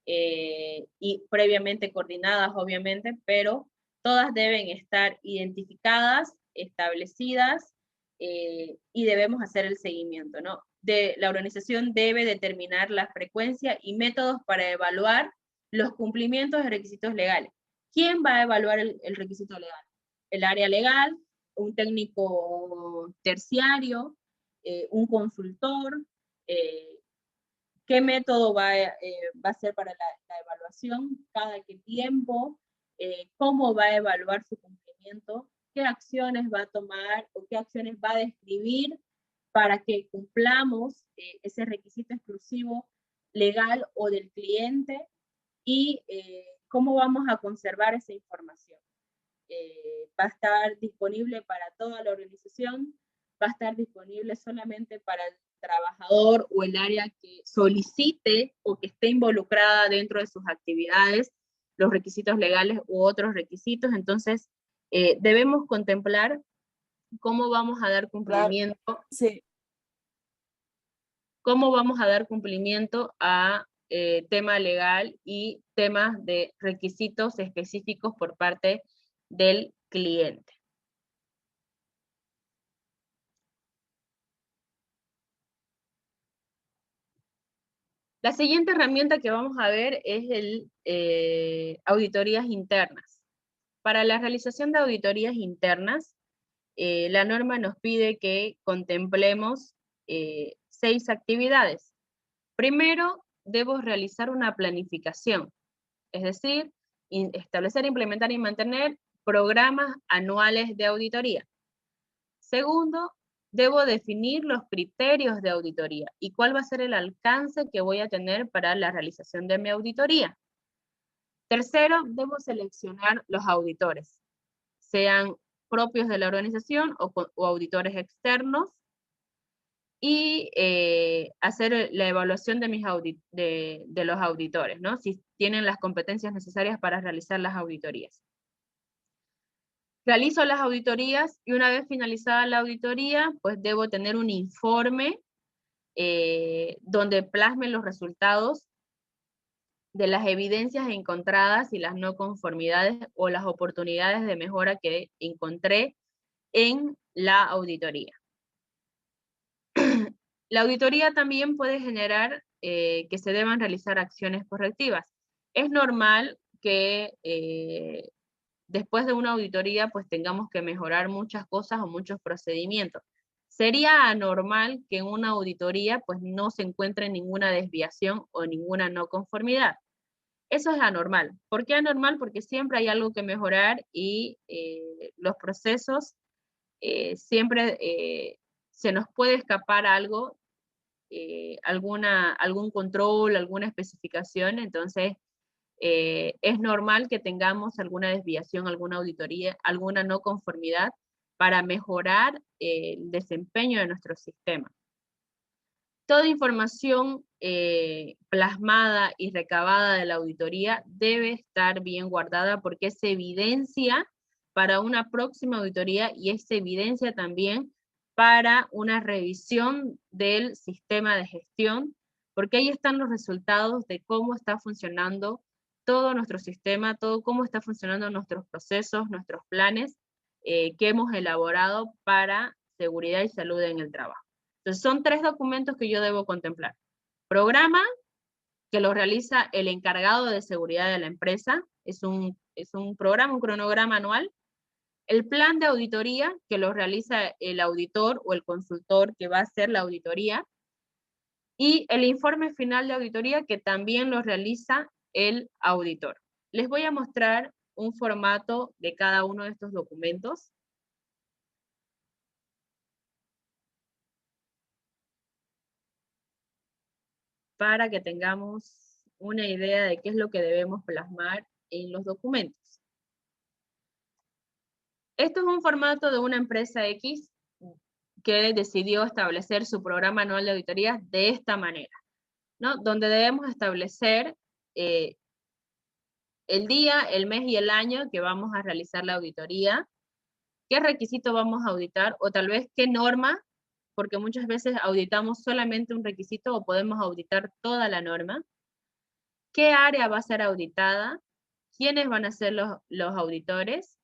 y previamente coordinadas, obviamente, pero todas deben estar identificadas, establecidas y debemos hacer el seguimiento, ¿no? La organización debe determinar la frecuencia y métodos para evaluar los cumplimientos de requisitos legales. ¿Quién va a evaluar el requisito legal? El área legal, un técnico terciario, un consultor, qué método va a ser para la evaluación, cada qué tiempo, cómo va a evaluar su cumplimiento, qué acciones va a tomar o qué acciones va a describir para que cumplamos ese requisito exclusivo legal o del cliente, y cómo vamos a conservar esa información. Va a estar disponible para toda la organización, va a estar disponible solamente para el trabajador o el área que solicite o que esté involucrada dentro de sus actividades, los requisitos legales u otros requisitos. Entonces, debemos contemplar cómo vamos a dar cumplimiento, Sí. cómo vamos a dar cumplimiento a tema legal y temas de requisitos específicos por parte del cliente. La siguiente herramienta que vamos a ver es auditorías internas. Para la realización de auditorías internas, la norma nos pide que contemplemos 6 actividades. Primero, debo realizar una planificación, es decir, establecer, implementar y mantener programas anuales de auditoría. Segundo, debo definir los criterios de auditoría y cuál va a ser el alcance que voy a tener para la realización de mi auditoría. Tercero, debo seleccionar los auditores, sean propios de la organización o auditores externos, y hacer la evaluación de los auditores, ¿no? Si tienen las competencias necesarias para realizar las auditorías. Realizo las auditorías y una vez finalizada la auditoría, pues debo tener un informe donde plasmen los resultados de las evidencias encontradas y las no conformidades o las oportunidades de mejora que encontré en la auditoría. La auditoría también puede generar que se deban realizar acciones correctivas. Es normal que después de una auditoría pues tengamos que mejorar muchas cosas o muchos procedimientos. Sería anormal que en una auditoría pues no se encuentre ninguna desviación o ninguna no conformidad. Eso es anormal. ¿Por qué anormal? Porque siempre hay algo que mejorar y los procesos siempre se nos puede escapar algo, algún control, alguna especificación. Entonces es normal que tengamos alguna desviación, alguna auditoría, alguna no conformidad para mejorar el desempeño de nuestro sistema. Toda información plasmada y recabada de la auditoría debe estar bien guardada porque es evidencia para una próxima auditoría y es evidencia también para una revisión del sistema de gestión, porque ahí están los resultados de cómo está funcionando todo nuestro sistema, cómo está funcionando nuestros procesos, nuestros planes que hemos elaborado para seguridad y salud en el trabajo. Entonces son 3 documentos que yo debo contemplar. Programa, que lo realiza el encargado de seguridad de la empresa, es un programa, un cronograma anual el plan de auditoría que lo realiza el auditor o el consultor que va a hacer la auditoría, y el informe final de auditoría que también lo realiza el auditor. Les voy a mostrar un formato de cada uno de estos documentos. Para que tengamos una idea de qué es lo que debemos plasmar en los documentos. Esto es un formato de una empresa X que decidió establecer su programa anual de auditoría de esta manera, ¿no? Donde debemos establecer el día, el mes y el año que vamos a realizar la auditoría, qué requisito vamos a auditar, o tal vez qué norma, porque muchas veces auditamos solamente un requisito o podemos auditar toda la norma, qué área va a ser auditada, quiénes van a ser los auditores,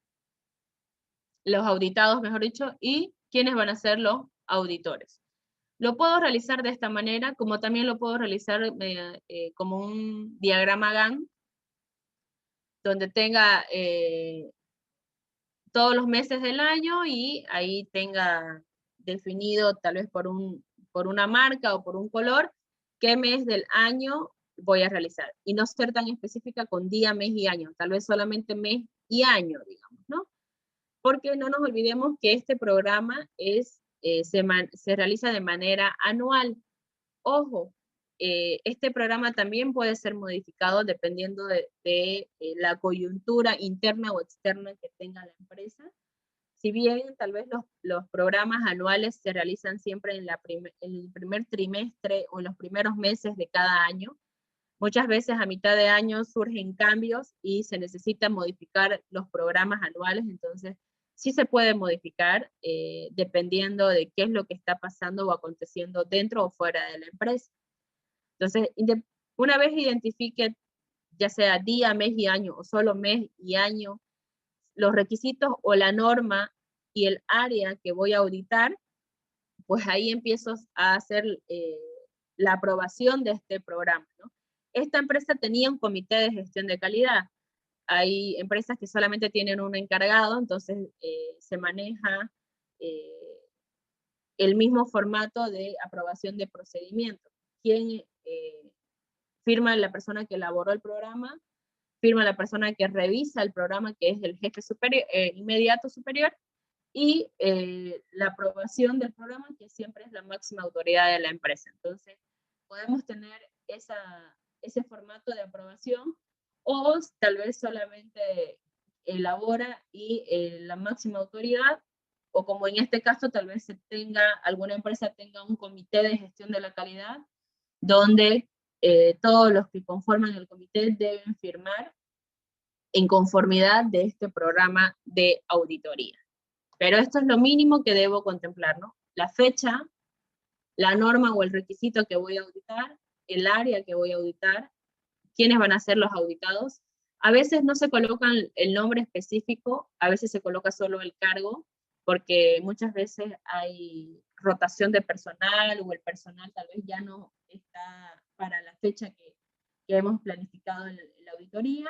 los auditados, mejor dicho, y quiénes van a ser los auditores. Lo puedo realizar de esta manera, como también lo puedo realizar como un diagrama Gantt, donde tenga todos los meses del año y ahí tenga definido tal vez por una marca o por un color, qué mes del año voy a realizar. Y no ser tan específica con día, mes y año, tal vez solamente mes y año, digamos, ¿no? Porque no nos olvidemos que este programa se realiza de manera anual. Ojo, este programa también puede ser modificado dependiendo de la coyuntura interna o externa que tenga la empresa. Si bien tal vez los programas anuales se realizan siempre en el primer trimestre o en los primeros meses de cada año, muchas veces a mitad de año surgen cambios y se necesita modificar los programas anuales, entonces sí se puede modificar dependiendo de qué es lo que está pasando o aconteciendo dentro o fuera de la empresa. Entonces, una vez identifique, ya sea día, mes y año, o solo mes y año, los requisitos o la norma y el área que voy a auditar, pues ahí empiezo a hacer la aprobación de este programa, ¿no? Esta empresa tenía un comité de gestión de calidad. Hay empresas que solamente tienen un encargado, entonces se maneja el mismo formato de aprobación de procedimiento. Quien firma la persona que elaboró el programa, firma la persona que revisa el programa, que es el jefe superior, inmediato superior, y la aprobación del programa, que siempre es la máxima autoridad de la empresa. Entonces, podemos tener ese formato de aprobación, o tal vez solamente elabora y la máxima autoridad, o como en este caso, tal vez alguna empresa tenga un comité de gestión de la calidad, donde todos los que conforman el comité deben firmar en conformidad de este programa de auditoría. Pero esto es lo mínimo que debo contemplar, ¿no? La fecha, la norma o el requisito que voy a auditar, el área que voy a auditar, quiénes van a ser los auditados. A veces no se colocan el nombre específico, a veces se coloca solo el cargo, porque muchas veces hay rotación de personal o el personal tal vez ya no está para la fecha que hemos planificado en la auditoría,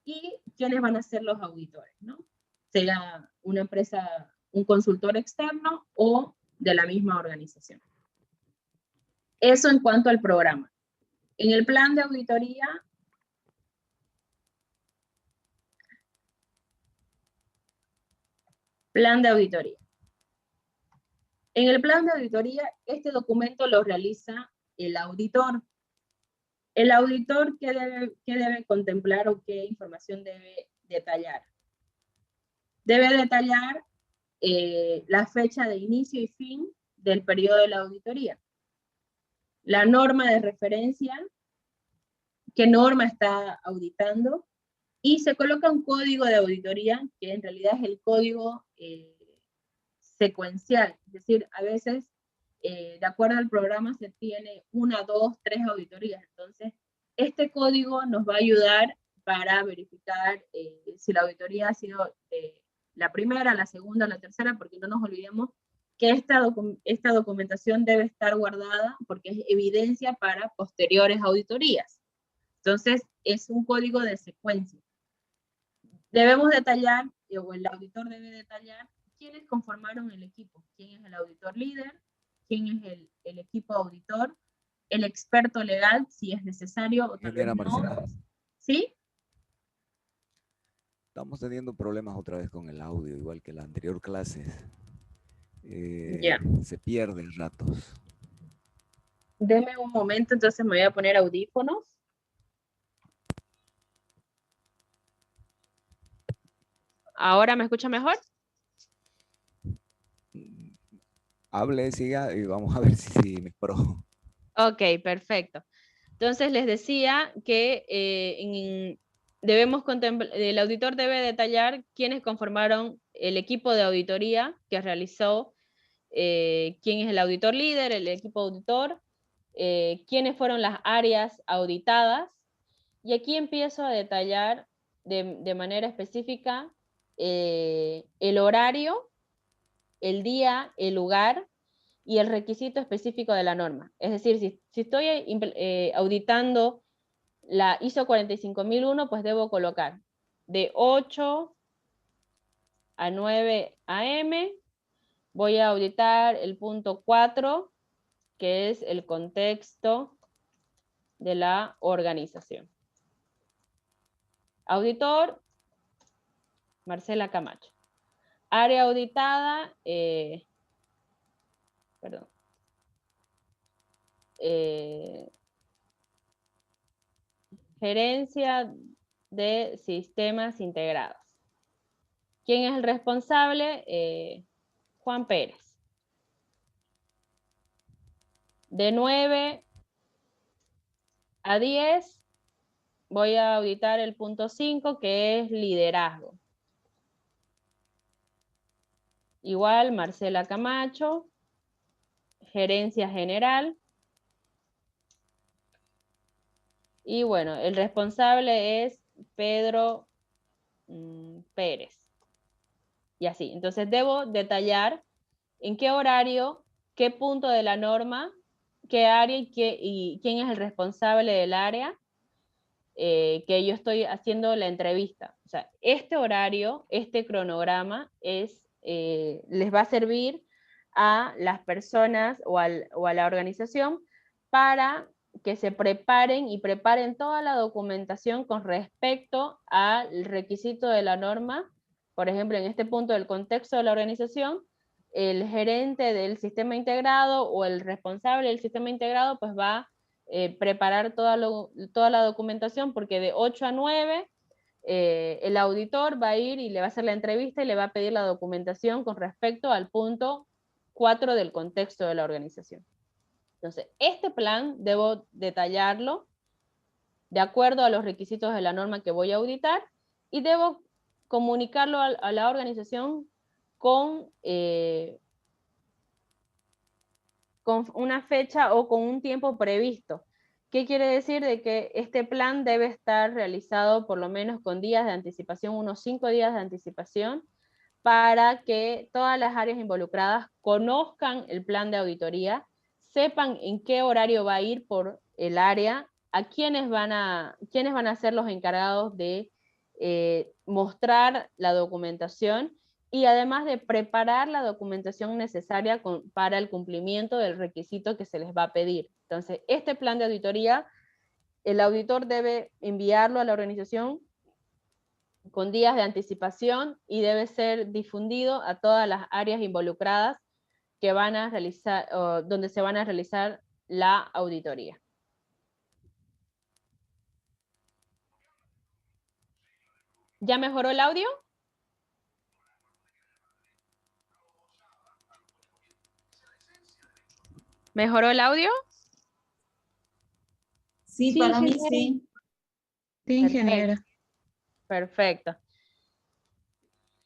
y quiénes van a ser los auditores, ¿no? Sea una empresa, un consultor externo o de la misma organización. Eso en cuanto al programa. En el plan de auditoría, plan de auditoría. En el plan de auditoría, este documento lo realiza el auditor. El auditor, ¿qué debe contemplar o qué información debe detallar? Debe detallar la fecha de inicio y fin del periodo de la auditoría, la norma de referencia, qué norma está auditando, y se coloca un código de auditoría, que en realidad es el código secuencial, es decir, a veces, de acuerdo al programa, se tiene 1, 2, 3 auditorías, entonces este código nos va a ayudar para verificar si la auditoría ha sido la primera, la segunda, la tercera, porque no nos olvidemos que esta documentación debe estar guardada porque es evidencia para posteriores auditorías. Entonces, es un código de secuencia. Debemos detallar o el auditor debe detallar quiénes conformaron el equipo, quién es el auditor líder, quién es el equipo auditor, el experto legal, si es necesario o tal vez Ingeniera no. Marcela, ¿Sí? estamos teniendo problemas otra vez con el audio, igual que la anterior clase. Ya. Se pierden ratos. Deme un momento, entonces me voy a poner audífonos. ¿Ahora me escucha mejor? Hable, siga y vamos a ver si mejoró. Ok, perfecto. Entonces les decía que el auditor debe detallar quiénes conformaron el equipo de auditoría que realizó, quién es el auditor líder, el equipo auditor, quiénes fueron las áreas auditadas, y aquí empiezo a detallar de manera específica el horario, el día, el lugar y el requisito específico de la norma. Es decir, si estoy auditando la ISO 45001, pues debo colocar de 8 a 9 AM, voy a auditar el punto 4, que es el contexto de la organización. Auditor, Marcela Camacho. Área auditada, gerencia de sistemas integrados. ¿Quién es el responsable? Juan Pérez. De 9 a 10 voy a auditar el punto 5, que es liderazgo. Igual, Marcela Camacho, gerencia general. Y bueno, el responsable es Pedro Pérez. Y así, entonces debo detallar en qué horario, qué punto de la norma, qué área y quién es el responsable del área que yo estoy haciendo la entrevista. O sea, este horario, este cronograma les va a servir a las personas o a la organización para que se preparen y preparen toda la documentación con respecto al requisito de la norma. Por ejemplo, en este punto del contexto de la organización, el gerente del sistema integrado o el responsable del sistema integrado pues va a preparar toda la documentación, porque de 8 a 9 el auditor va a ir y le va a hacer la entrevista y le va a pedir la documentación con respecto al punto 4 del contexto de la organización. Entonces, este plan debo detallarlo de acuerdo a los requisitos de la norma que voy a auditar y debo comunicarlo a la organización con una fecha o con un tiempo previsto. ¿Qué quiere decir? De que este plan debe estar realizado por lo menos con días de anticipación, unos 5 días de anticipación, para que todas las áreas involucradas conozcan el plan de auditoría, sepan en qué horario va a ir por el área, a quiénes van a ser los encargados de mostrar la documentación, y además de preparar la documentación necesaria para el cumplimiento del requisito que se les va a pedir. Entonces, este plan de auditoría, el auditor debe enviarlo a la organización con días de anticipación y debe ser difundido a todas las áreas involucradas que van a realizar, o donde se van a realizar la auditoría. ¿Ya mejoró el audio? ¿Mejoró el audio? Sí, para mí sí. Sí, ingeniera. Perfecto.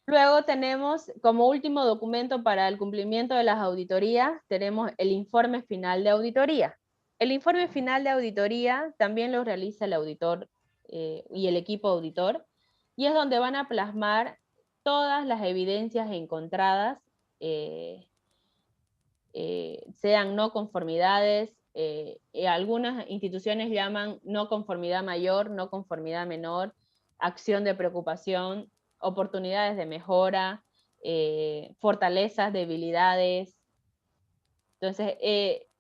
Luego tenemos como último documento para el cumplimiento de las auditorías, tenemos el informe final de auditoría. El informe final de auditoría también lo realiza el auditor y el equipo auditor, y es donde van a plasmar todas las evidencias encontradas, sean no conformidades, algunas instituciones llaman no conformidad mayor, no conformidad menor, acción de preocupación oportunidades de mejora, fortalezas, debilidades. Entonces,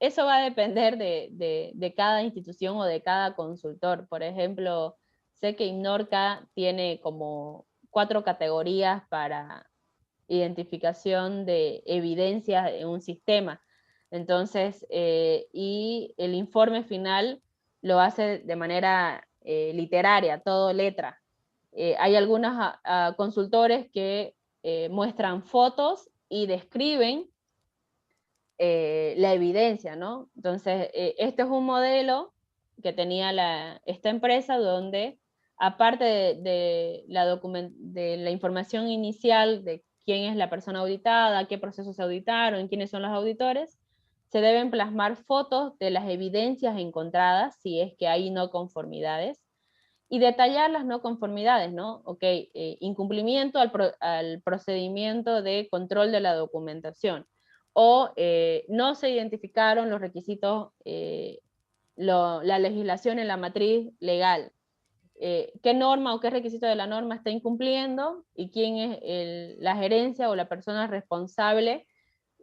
eso va a depender de cada institución o de cada consultor. Por ejemplo, sé que INNORCA tiene como 4 categorías para identificación de evidencias en un sistema. Entonces, y el informe final lo hace de manera literaria, todo letra. Hay algunos consultores que muestran fotos y describen la evidencia, ¿no? Entonces, este es un modelo que tenía esta empresa donde, aparte de la información inicial de quién es la persona auditada, qué procesos se auditaron, quiénes son los auditores, se deben plasmar fotos de las evidencias encontradas, si es que hay no conformidades, y detallar las no conformidades, ¿no? Ok, incumplimiento al procedimiento de control de la documentación, o no se identificaron los requisitos, la legislación en la matriz legal, qué norma o qué requisito de la norma está incumpliendo y quién es la gerencia o la persona responsable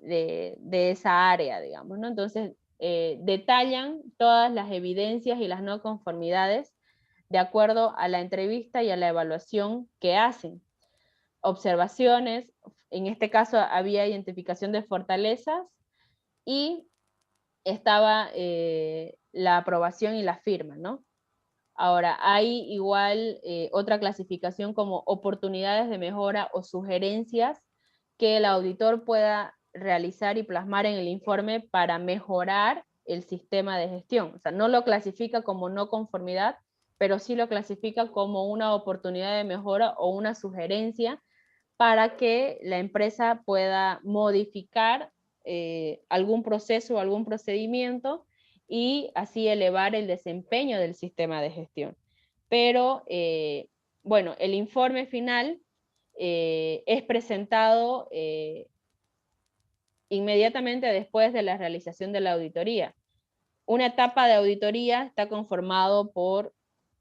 de esa área, digamos, ¿no? Entonces, detallan todas las evidencias y las no conformidades de acuerdo a la entrevista y a la evaluación que hacen. Observaciones, en este caso había identificación de fortalezas y estaba la aprobación y la firma, ¿no? Ahora, hay igual otra clasificación como oportunidades de mejora o sugerencias que el auditor pueda realizar y plasmar en el informe para mejorar el sistema de gestión. O sea, no lo clasifica como no conformidad, pero sí lo clasifica como una oportunidad de mejora o una sugerencia para que la empresa pueda modificar algún proceso o algún procedimiento y así elevar el desempeño del sistema de gestión. Pero, bueno, el informe final es presentado inmediatamente después de la realización de la auditoría. Una etapa de auditoría está conformado por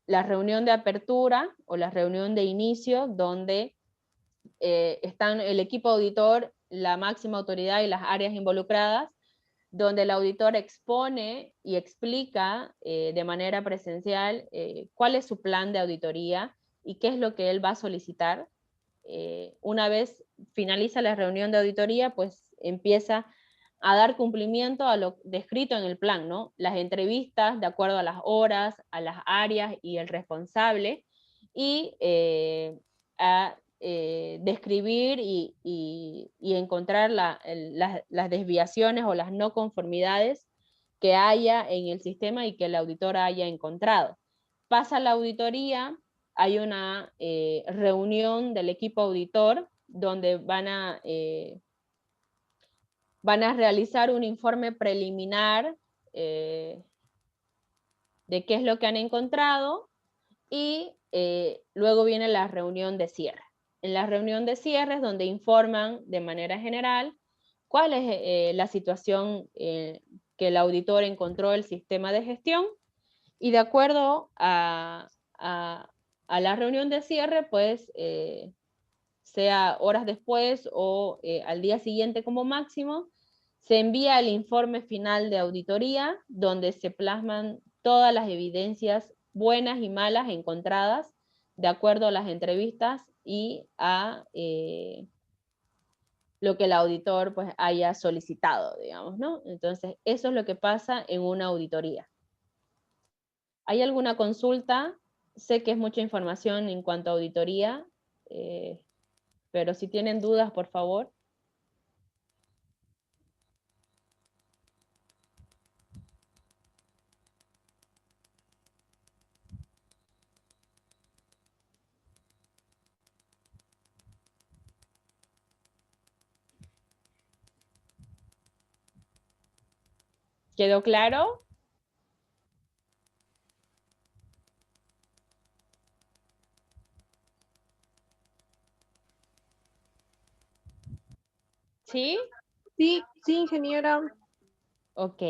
la reunión de apertura o la reunión de inicio, donde están el equipo auditor, la máxima autoridad y las áreas involucradas, donde el auditor expone y explica de manera presencial cuál es su plan de auditoría y qué es lo que él va a solicitar. Una vez finaliza la reunión de auditoría, pues empieza a dar cumplimiento a lo descrito en el plan, ¿no? Las entrevistas de acuerdo a las horas, a las áreas y el responsable, y a describir y encontrar las desviaciones o las no conformidades que haya en el sistema y que el auditor haya encontrado. Pasa la auditoría, hay una reunión del equipo auditor donde van a realizar un informe preliminar de qué es lo que han encontrado y luego viene la reunión de cierre. En la reunión de cierre es donde informan de manera general cuál es la situación que el auditor encontró el sistema de gestión, y de acuerdo a la reunión de cierre, pues sea horas después o al día siguiente como máximo, se envía el informe final de auditoría donde se plasman todas las evidencias buenas y malas encontradas de acuerdo a las entrevistas y a lo que el auditor pues haya solicitado, digamos, ¿no? Entonces, eso es lo que pasa en una auditoría. ¿Hay alguna consulta? Sé que es mucha información en cuanto a auditoría, pero si tienen dudas, por favor. ¿Quedó claro? ¿Sí? Sí, sí, ingeniera. Ok,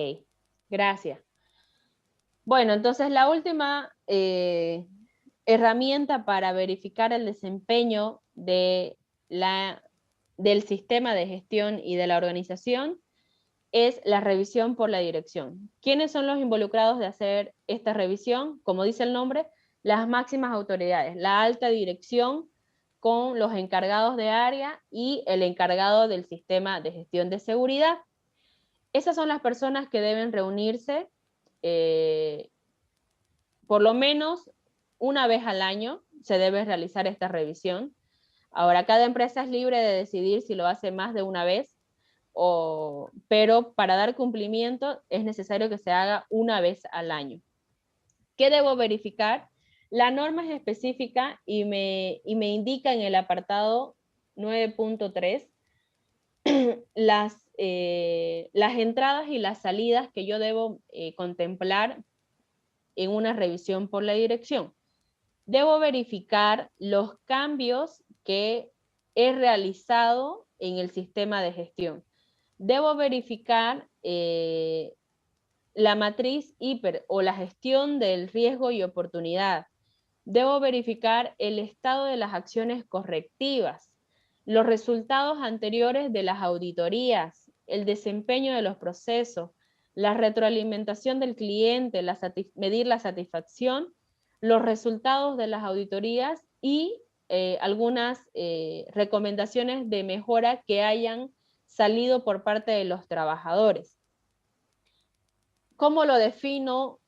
gracias. Bueno, entonces la última herramienta para verificar el desempeño del sistema de gestión y de la organización es la revisión por la dirección. ¿Quiénes son los involucrados de hacer esta revisión? Como dice el nombre, las máximas autoridades, la alta dirección con los encargados de área y el encargado del sistema de gestión de seguridad. Esas son las personas que deben reunirse por lo menos una vez al año. Se debe realizar esta revisión. Ahora, cada empresa es libre de decidir si lo hace más de una vez, pero para dar cumplimiento es necesario que se haga una vez al año. ¿Qué debo verificar? La norma es específica y me indica en el apartado 9.3 las entradas y las salidas que yo debo contemplar en una revisión por la dirección. Debo verificar los cambios que he realizado en el sistema de gestión. Debo verificar la matriz hiper o la gestión del riesgo y oportunidad. Debo verificar el estado de las acciones correctivas, los resultados anteriores de las auditorías, el desempeño de los procesos, la retroalimentación del cliente, medir la satisfacción, los resultados de las auditorías y algunas recomendaciones de mejora que hayan salido por parte de los trabajadores. ¿Cómo lo defino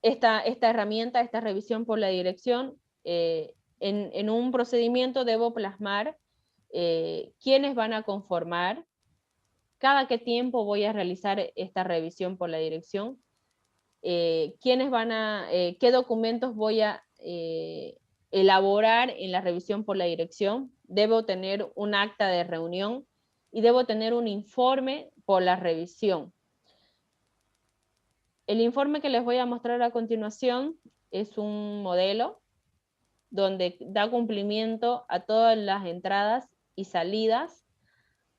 esta herramienta, esta revisión por la dirección? En un procedimiento debo plasmar quiénes van a conformar, cada qué tiempo voy a realizar esta revisión por la dirección, qué documentos voy a elaborar en la revisión por la dirección. Debo tener un acta de reunión y debo tener un informe por la revisión. El informe que les voy a mostrar a continuación es un modelo donde da cumplimiento a todas las entradas y salidas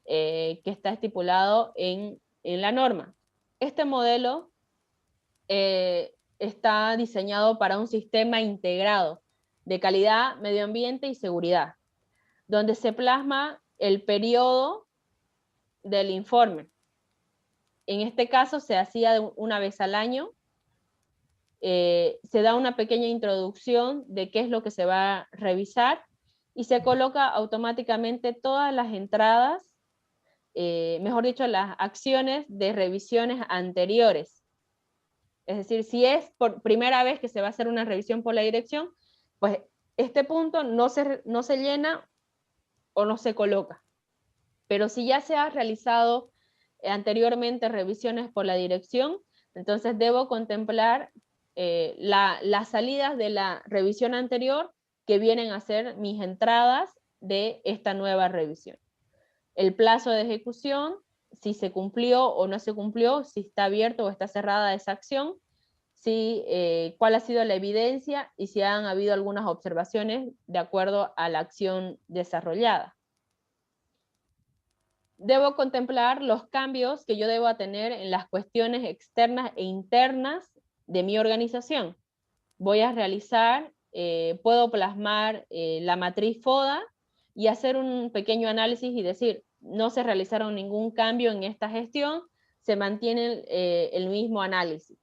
que está estipulado en la norma. Este modelo está diseñado para un sistema integrado de calidad, medio ambiente y seguridad, donde se plasma el periodo del informe. En este caso se hacía una vez al año. Se da una pequeña introducción de qué es lo que se va a revisar y se coloca automáticamente todas las entradas, mejor dicho, las acciones de revisiones anteriores. Es decir, si es por primera vez que se va a hacer una revisión por la dirección, pues este punto no se llena o no se coloca. Pero si ya se ha realizado anteriormente revisiones por la dirección, entonces debo contemplar las salidas de la revisión anterior que vienen a ser mis entradas de esta nueva revisión. El plazo de ejecución, si se cumplió o no se cumplió, si está abierto o está cerrada esa acción, cuál ha sido la evidencia y si han habido algunas observaciones de acuerdo a la acción desarrollada. Debo contemplar los cambios que yo debo tener en las cuestiones externas e internas de mi organización. Voy a realizar, puedo plasmar la matriz FODA y hacer un pequeño análisis y decir, no se realizaron ningún cambio en esta gestión, se mantiene el mismo análisis.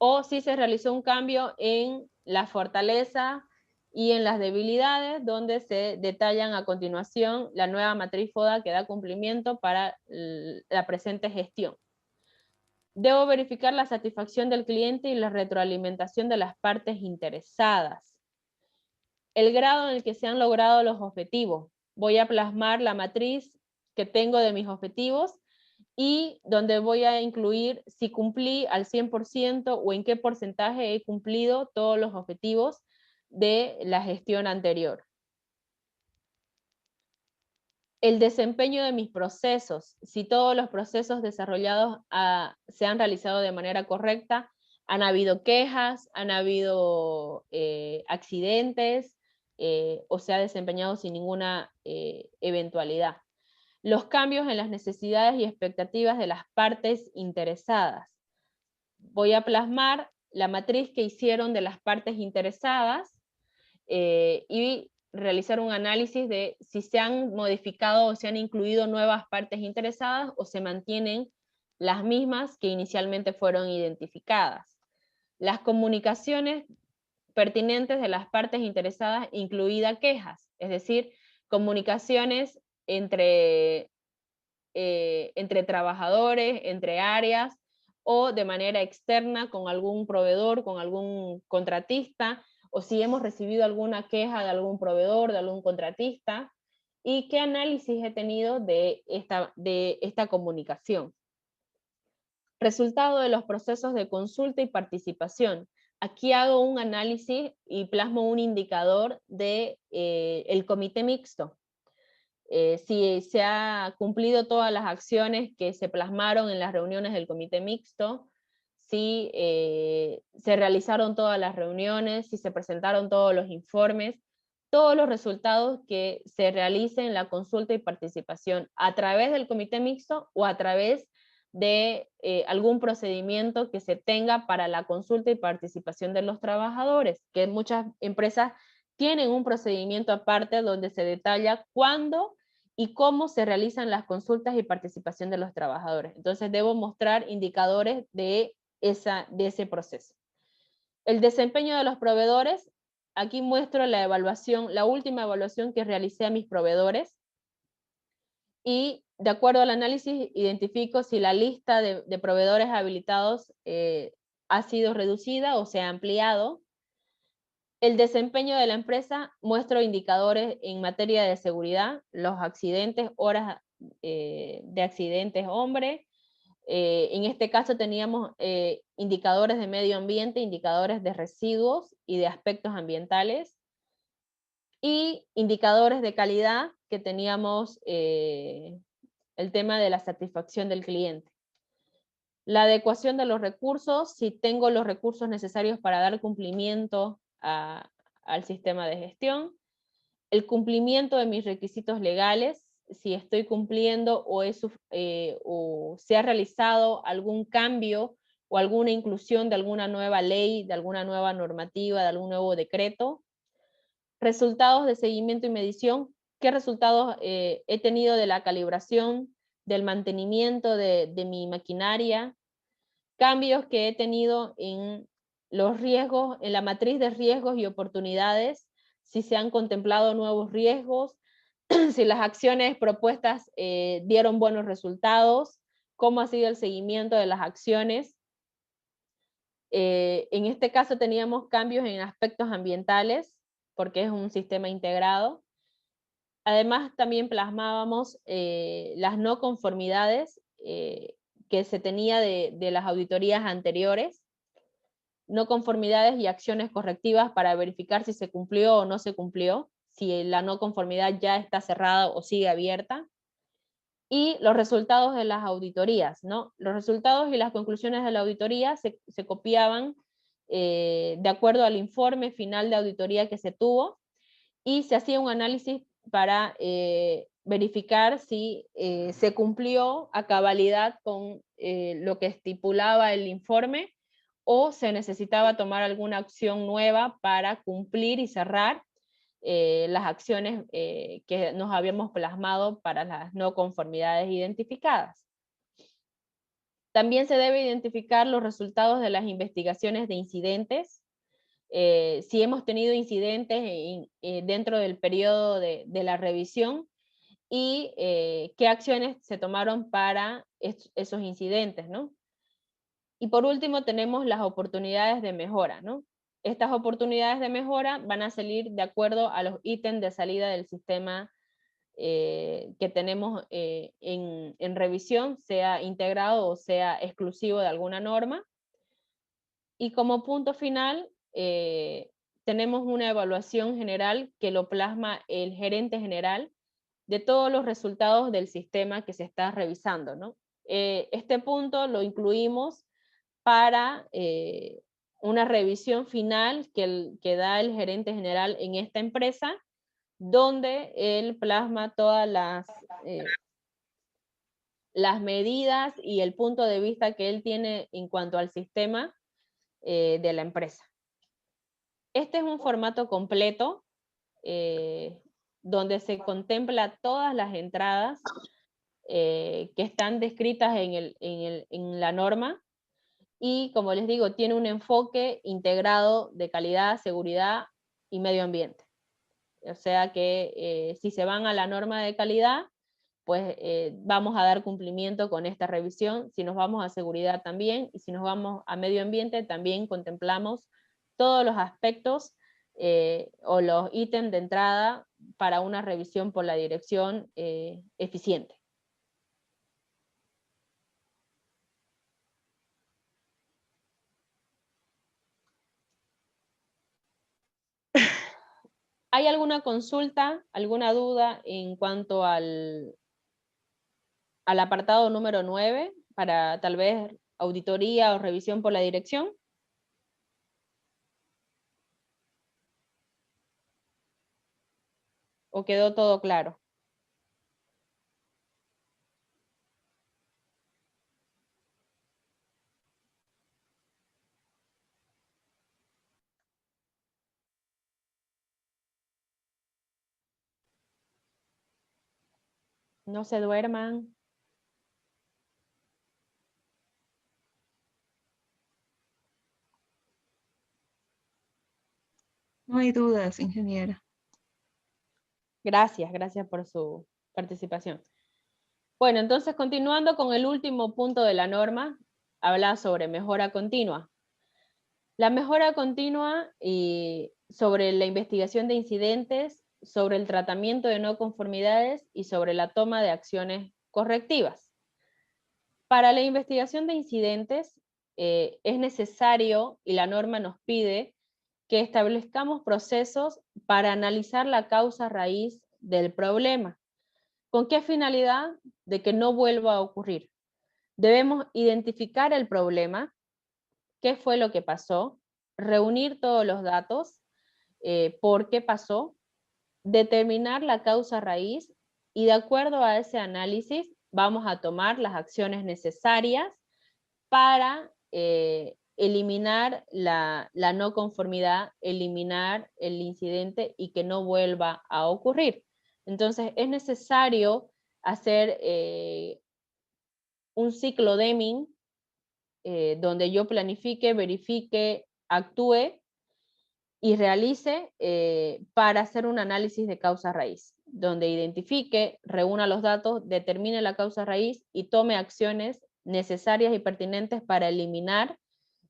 O si se realizó un cambio en la fortaleza y en las debilidades, donde se detallan a continuación la nueva matriz FODA que da cumplimiento para la presente gestión. Debo verificar la satisfacción del cliente y la retroalimentación de las partes interesadas. El grado en el que se han logrado los objetivos. Voy a plasmar la matriz que tengo de mis objetivos y donde voy a incluir si cumplí al 100% o en qué porcentaje he cumplido todos los objetivos de la gestión anterior. El desempeño de mis procesos, si todos los procesos desarrollados se han realizado de manera correcta, han habido quejas, han habido accidentes o se ha desempeñado sin ninguna eventualidad. Los cambios en las necesidades y expectativas de las partes interesadas. Voy a plasmar la matriz que hicieron de las partes interesadas y realizar un análisis de si se han modificado o se han incluido nuevas partes interesadas o se mantienen las mismas que inicialmente fueron identificadas. Las comunicaciones pertinentes de las partes interesadas, incluida quejas, es decir, comunicaciones entre trabajadores, entre áreas, o de manera externa con algún proveedor, con algún contratista, o si hemos recibido alguna queja de algún proveedor, de algún contratista, y qué análisis he tenido de esta comunicación. Resultado de los procesos de consulta y participación. Aquí hago un análisis y plasmo un indicador de el comité mixto. Si se ha cumplido todas las acciones que se plasmaron en las reuniones del comité mixto, si se realizaron todas las reuniones, si se presentaron todos los informes, todos los resultados que se realicen en la consulta y participación a través del comité mixto o a través de algún procedimiento que se tenga para la consulta y participación de los trabajadores, que muchas empresas tienen un procedimiento aparte donde se detalla cuándo y cómo se realizan las consultas y participación de los trabajadores. Entonces debo mostrar indicadores de ese proceso. El desempeño de los proveedores, aquí muestro la evaluación, la última evaluación que realicé a mis proveedores, y de acuerdo al análisis identifico si la lista de proveedores habilitados ha sido reducida o se ha ampliado. El desempeño de la empresa, muestro indicadores en materia de seguridad, los accidentes, horas de accidentes hombre. En este caso teníamos indicadores de medio ambiente, indicadores de residuos y de aspectos ambientales, y indicadores de calidad que teníamos el tema de la satisfacción del cliente. La adecuación de los recursos, si tengo los recursos necesarios para dar cumplimiento al sistema de gestión. El cumplimiento de mis requisitos legales, si estoy cumpliendo o se ha realizado algún cambio o alguna inclusión de alguna nueva ley, de alguna nueva normativa, de algún nuevo decreto. Resultados de seguimiento y medición, qué resultados he tenido de la calibración, del mantenimiento de mi maquinaria, cambios que he tenido en los riesgos, en la matriz de riesgos y oportunidades, si se han contemplado nuevos riesgos, si las acciones propuestas dieron buenos resultados, cómo ha sido el seguimiento de las acciones. En este caso teníamos cambios en aspectos ambientales, porque es un sistema integrado. Además también plasmábamos las no conformidades que se tenía de las auditorías anteriores, no conformidades y acciones correctivas para verificar si se cumplió o no se cumplió, si la no conformidad ya está cerrada o sigue abierta, y los resultados de las auditorías, ¿no? Los resultados y las conclusiones de la auditoría se copiaban de acuerdo al informe final de auditoría que se tuvo, y se hacía un análisis para verificar si se cumplió a cabalidad con lo que estipulaba el informe, o se necesitaba tomar alguna acción nueva para cumplir y cerrar las acciones que nos habíamos plasmado para las no conformidades identificadas. También se debe identificar los resultados de las investigaciones de incidentes, si hemos tenido incidentes dentro del periodo de la revisión, y qué acciones se tomaron para esos incidentes, ¿no? Y por último tenemos las oportunidades de mejora, ¿no? Estas oportunidades de mejora van a salir de acuerdo a los ítems de salida del sistema que tenemos en revisión, sea integrado o sea exclusivo de alguna norma. Y como punto final, tenemos una evaluación general que lo plasma el gerente general de todos los resultados del sistema que se está revisando, ¿no? Este punto lo incluimos para una revisión final que da el gerente general en esta empresa, donde él plasma todas las medidas y el punto de vista que él tiene en cuanto al sistema, de la empresa. Este es un formato completo donde se contempla todas las entradas que están descritas en la norma, y como les digo, tiene un enfoque integrado de calidad, seguridad y medio ambiente. O sea que si se van a la norma de calidad, pues vamos a dar cumplimiento con esta revisión. Si nos vamos a seguridad también, y si nos vamos a medio ambiente, también contemplamos todos los aspectos o los ítems de entrada para una revisión por la dirección eficiente. ¿Hay alguna consulta, alguna duda en cuanto al apartado número 9 para tal vez auditoría o revisión por la dirección? ¿O quedó todo claro? No se duerman. No hay dudas, ingeniera. Gracias por su participación. Bueno, entonces continuando con el último punto de la norma, habla sobre mejora continua. La mejora continua y sobre la investigación de incidentes, sobre el tratamiento de no conformidades y sobre la toma de acciones correctivas. Para la investigación de incidentes es necesario, y la norma nos pide, que establezcamos procesos para analizar la causa raíz del problema. ¿Con qué finalidad? De que no vuelva a ocurrir. Debemos identificar el problema, qué fue lo que pasó, reunir todos los datos, por qué pasó, determinar la causa raíz, y de acuerdo a ese análisis vamos a tomar las acciones necesarias para eliminar la no conformidad, eliminar el incidente y que no vuelva a ocurrir. Entonces es necesario hacer un ciclo Deming donde yo planifique, verifique, actúe y realice para hacer un análisis de causa raíz, donde identifique, reúna los datos, determine la causa raíz y tome acciones necesarias y pertinentes para eliminar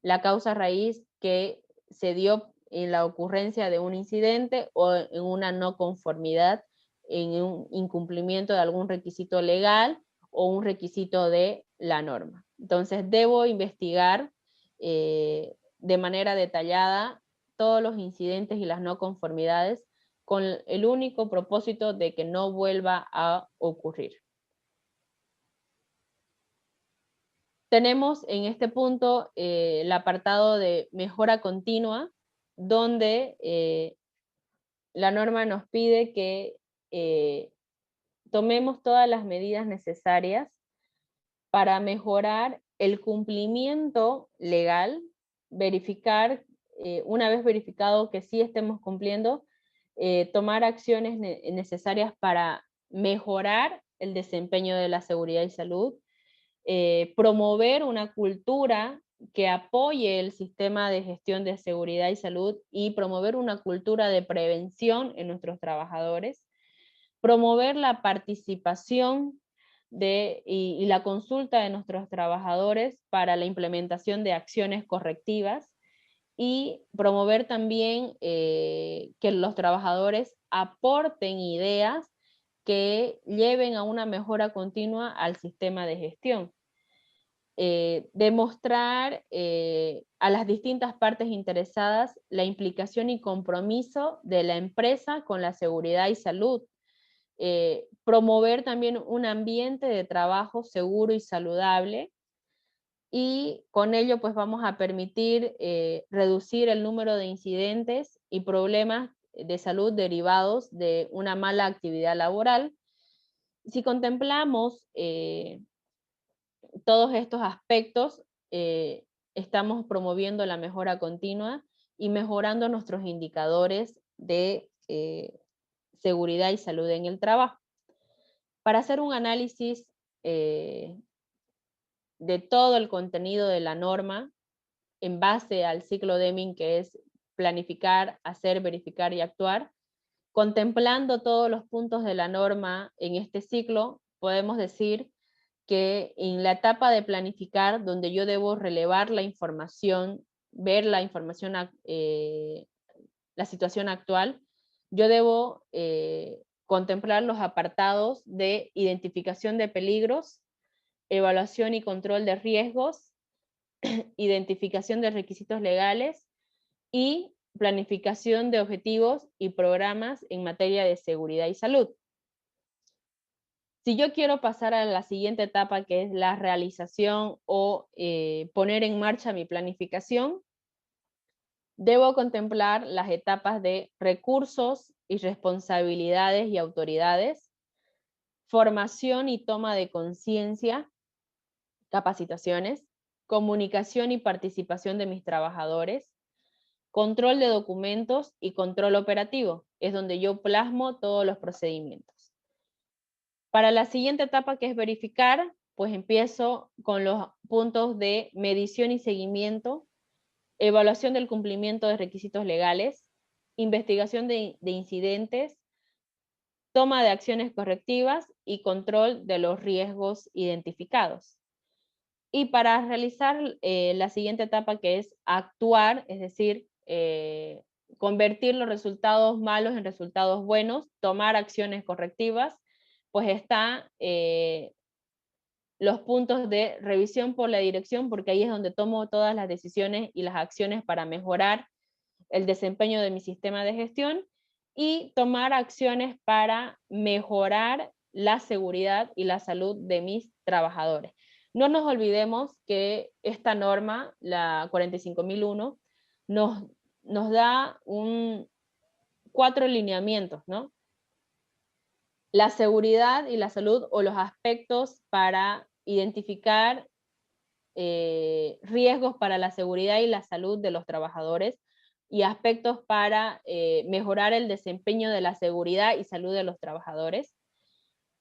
la causa raíz que se dio en la ocurrencia de un incidente o en una no conformidad, en un incumplimiento de algún requisito legal o un requisito de la norma. Entonces debo investigar de manera detallada todos los incidentes y las no conformidades con el único propósito de que no vuelva a ocurrir. Tenemos en este punto el apartado de mejora continua, donde la norma nos pide que tomemos todas las medidas necesarias para mejorar el cumplimiento legal, verificar, una vez verificado que sí estemos cumpliendo, tomar acciones necesarias para mejorar el desempeño de la seguridad y salud, promover una cultura que apoye el sistema de gestión de seguridad y salud y promover una cultura de prevención en nuestros trabajadores, promover la participación y la consulta de nuestros trabajadores para la implementación de acciones correctivas, y promover también que los trabajadores aporten ideas que lleven a una mejora continua al sistema de gestión. Demostrar a las distintas partes interesadas la implicación y compromiso de la empresa con la seguridad y salud. Promover también un ambiente de trabajo seguro y saludable, y con ello pues vamos a permitir reducir el número de incidentes y problemas de salud derivados de una mala actividad laboral. Si contemplamos todos estos aspectos, estamos promoviendo la mejora continua y mejorando nuestros indicadores de seguridad y salud en el trabajo. Para hacer un análisis de todo el contenido de la norma, en base al ciclo Deming, que es planificar, hacer, verificar y actuar, contemplando todos los puntos de la norma en este ciclo, podemos decir que en la etapa de planificar, donde yo debo relevar la información, ver la información, la situación actual, yo debo contemplar los apartados de identificación de peligros, evaluación y control de riesgos, identificación de requisitos legales y planificación de objetivos y programas en materia de seguridad y salud. Si yo quiero pasar a la siguiente etapa, que es la realización o poner en marcha mi planificación, debo contemplar las etapas de recursos y responsabilidades y autoridades, formación y toma de conciencia, capacitaciones, comunicación y participación de mis trabajadores, control de documentos y control operativo, es donde yo plasmo todos los procedimientos. Para la siguiente etapa, que es verificar, pues empiezo con los puntos de medición y seguimiento, evaluación del cumplimiento de requisitos legales, investigación de incidentes, toma de acciones correctivas y control de los riesgos identificados. Y para realizar la siguiente etapa, que es actuar, es decir, convertir los resultados malos en resultados buenos, tomar acciones correctivas, pues está los puntos de revisión por la dirección, porque ahí es donde tomo todas las decisiones y las acciones para mejorar el desempeño de mi sistema de gestión, y tomar acciones para mejorar la seguridad y la salud de mis trabajadores. No nos olvidemos que esta norma, la 45001, nos da 4 lineamientos, ¿no? La seguridad y la salud, o los aspectos para identificar riesgos para la seguridad y la salud de los trabajadores, y aspectos para mejorar el desempeño de la seguridad y salud de los trabajadores,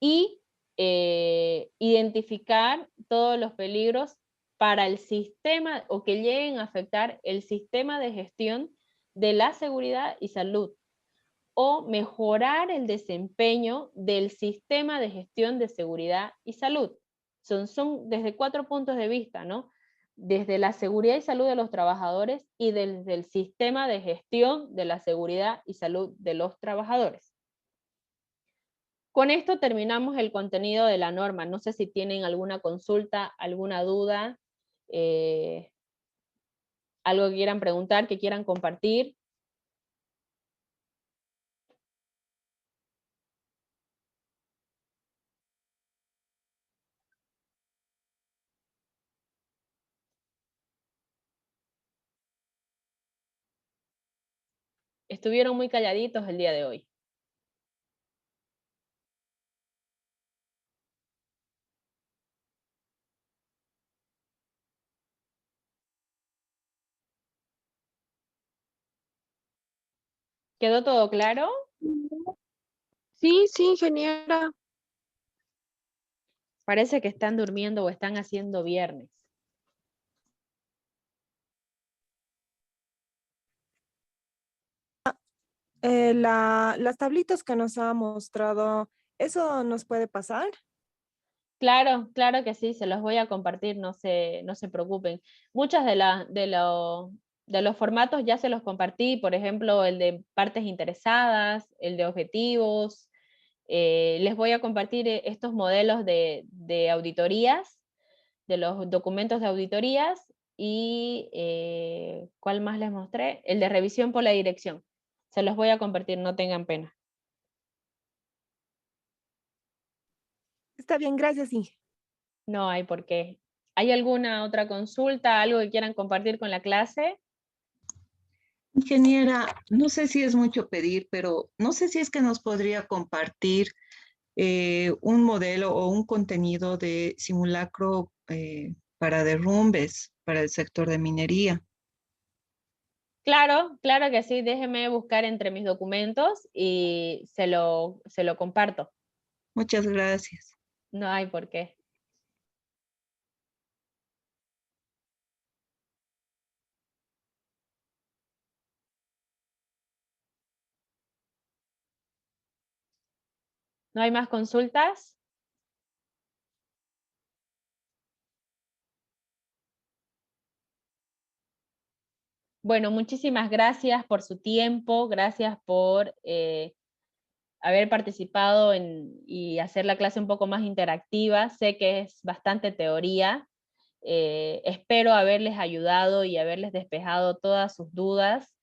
y identificar todos los peligros para el sistema, o que lleguen a afectar el sistema de gestión de la seguridad y salud, o mejorar el desempeño del sistema de gestión de seguridad y salud. Son desde 4 puntos de vista, ¿no? Desde la seguridad y salud de los trabajadores y desde el sistema de gestión de la seguridad y salud de los trabajadores. Con esto terminamos el contenido de la norma. No sé si tienen alguna consulta, alguna duda, algo que quieran preguntar, que quieran compartir. Estuvieron muy calladitos el día de hoy. ¿Quedó todo claro? Sí, sí, ingeniera. Parece que están durmiendo o están haciendo viernes. Las tablitas que nos ha mostrado, ¿eso nos puede pasar? Claro, claro que sí, se los voy a compartir, no se preocupen. Muchas de los formatos ya se los compartí, por ejemplo, el de partes interesadas, el de objetivos. Les voy a compartir estos modelos de auditorías, de los documentos de auditorías, y ¿cuál más les mostré? El de revisión por la dirección. Se los voy a compartir, no tengan pena. Está bien, gracias, Inge. No hay por qué. ¿Hay alguna otra consulta, algo que quieran compartir con la clase? Ingeniera, no sé si es mucho pedir, pero no sé si es que nos podría compartir un modelo o un contenido de simulacro para derrumbes, para el sector de minería. Claro, claro que sí. Déjeme buscar entre mis documentos y se lo comparto. Muchas gracias. No hay por qué. ¿No hay más consultas? Bueno, muchísimas gracias por su tiempo, gracias por haber participado y hacer la clase un poco más interactiva. Sé que es bastante teoría. Espero haberles ayudado y haberles despejado todas sus dudas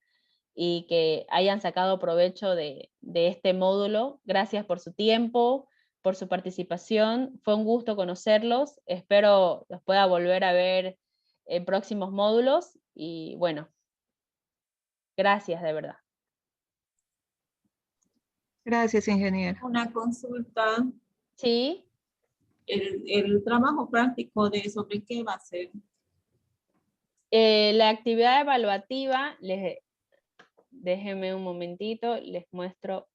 y que hayan sacado provecho de este módulo. Gracias por su tiempo, por su participación. Fue un gusto conocerlos. Espero los pueda volver a ver en próximos módulos y bueno, gracias de verdad. Gracias, ingeniera. Una consulta. Sí. El trabajo práctico de sobre qué va a ser. La actividad evaluativa, déjenme un momentito, les muestro.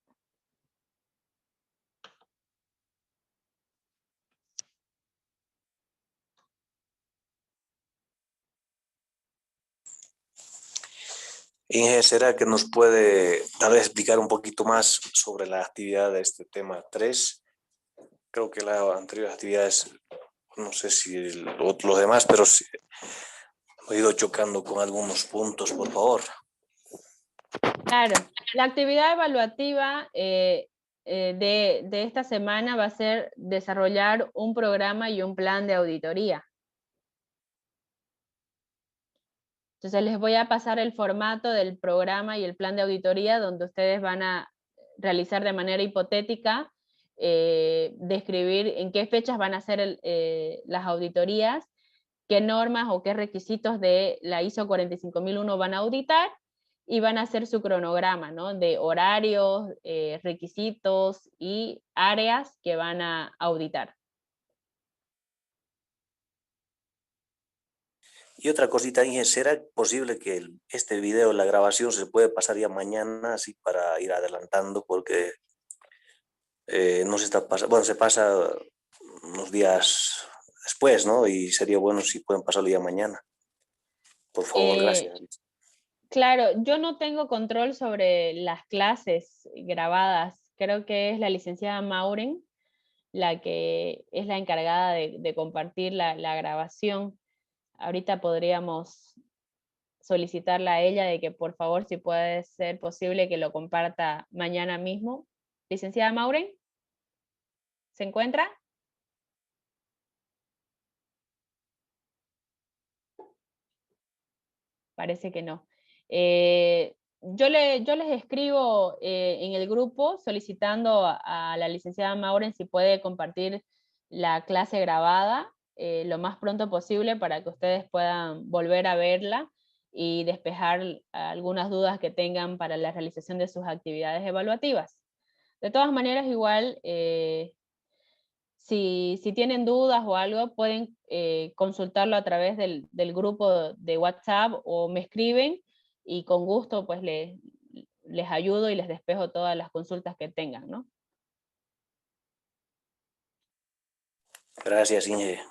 Inge, ¿será que nos puede tal vez explicar un poquito más sobre la actividad de este tema 3? Creo que las anteriores actividades, no sé si los demás, pero sí, he ido chocando con algunos puntos, por favor. Claro, la actividad evaluativa de esta semana va a ser desarrollar un programa y un plan de auditoría. Entonces les voy a pasar el formato del programa y el plan de auditoría donde ustedes van a realizar de manera hipotética, describir en qué fechas van a hacer las auditorías, qué normas o qué requisitos de la ISO 45001 van a auditar, y van a hacer su cronograma, ¿no? De horarios, requisitos y áreas que van a auditar. Y otra cosita, Inge, ¿será posible que este video, la grabación, se puede pasar ya mañana, así para ir adelantando? Porque no se está pasando, bueno, se pasa unos días después, ¿no? Y sería bueno si pueden pasarlo ya mañana. Por favor, gracias. Claro, yo no tengo control sobre las clases grabadas. Creo que es la licenciada Mauren la que es la encargada de compartir la grabación. Ahorita podríamos solicitarle a ella de que por favor, si puede ser posible, que lo comparta mañana mismo. Licenciada Mauren, ¿se encuentra? Parece que no. Yo les escribo en el grupo solicitando a la licenciada Mauren si puede compartir la clase grabada lo más pronto posible para que ustedes puedan volver a verla y despejar algunas dudas que tengan para la realización de sus actividades evaluativas. De todas maneras, igual, si tienen dudas o algo, pueden consultarlo a través del grupo de WhatsApp o me escriben y con gusto pues les ayudo y les despejo todas las consultas que tengan, ¿no? Gracias, Inge.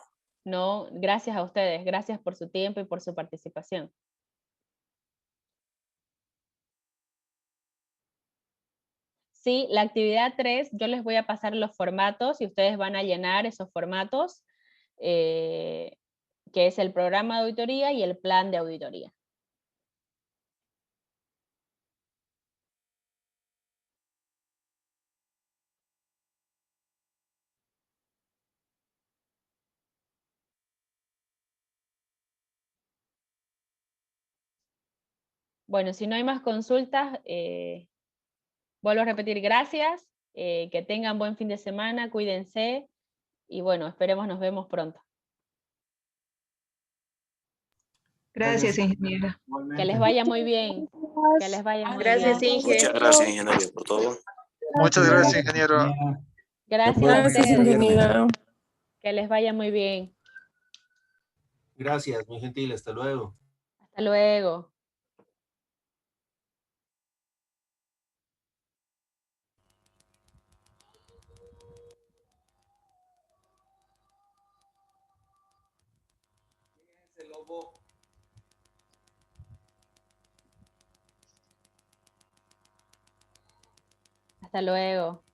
No, gracias a ustedes, gracias por su tiempo y por su participación. Sí, la actividad 3, yo les voy a pasar los formatos y ustedes van a llenar esos formatos, que es el programa de auditoría y el plan de auditoría. Bueno, si no hay más consultas, vuelvo a repetir, gracias, que tengan buen fin de semana, cuídense, y bueno, esperemos nos vemos pronto. Gracias, ingeniera. Que les vaya muy bien. Que les vaya muy Gracias, bien. Inge. Muchas gracias, ingeniero, por todo. Muchas gracias, ingeniero. Gracias a Gracias, ustedes. ingeniera. Que les vaya muy bien. Gracias, muy gentil. Hasta luego. Hasta luego. Hasta luego.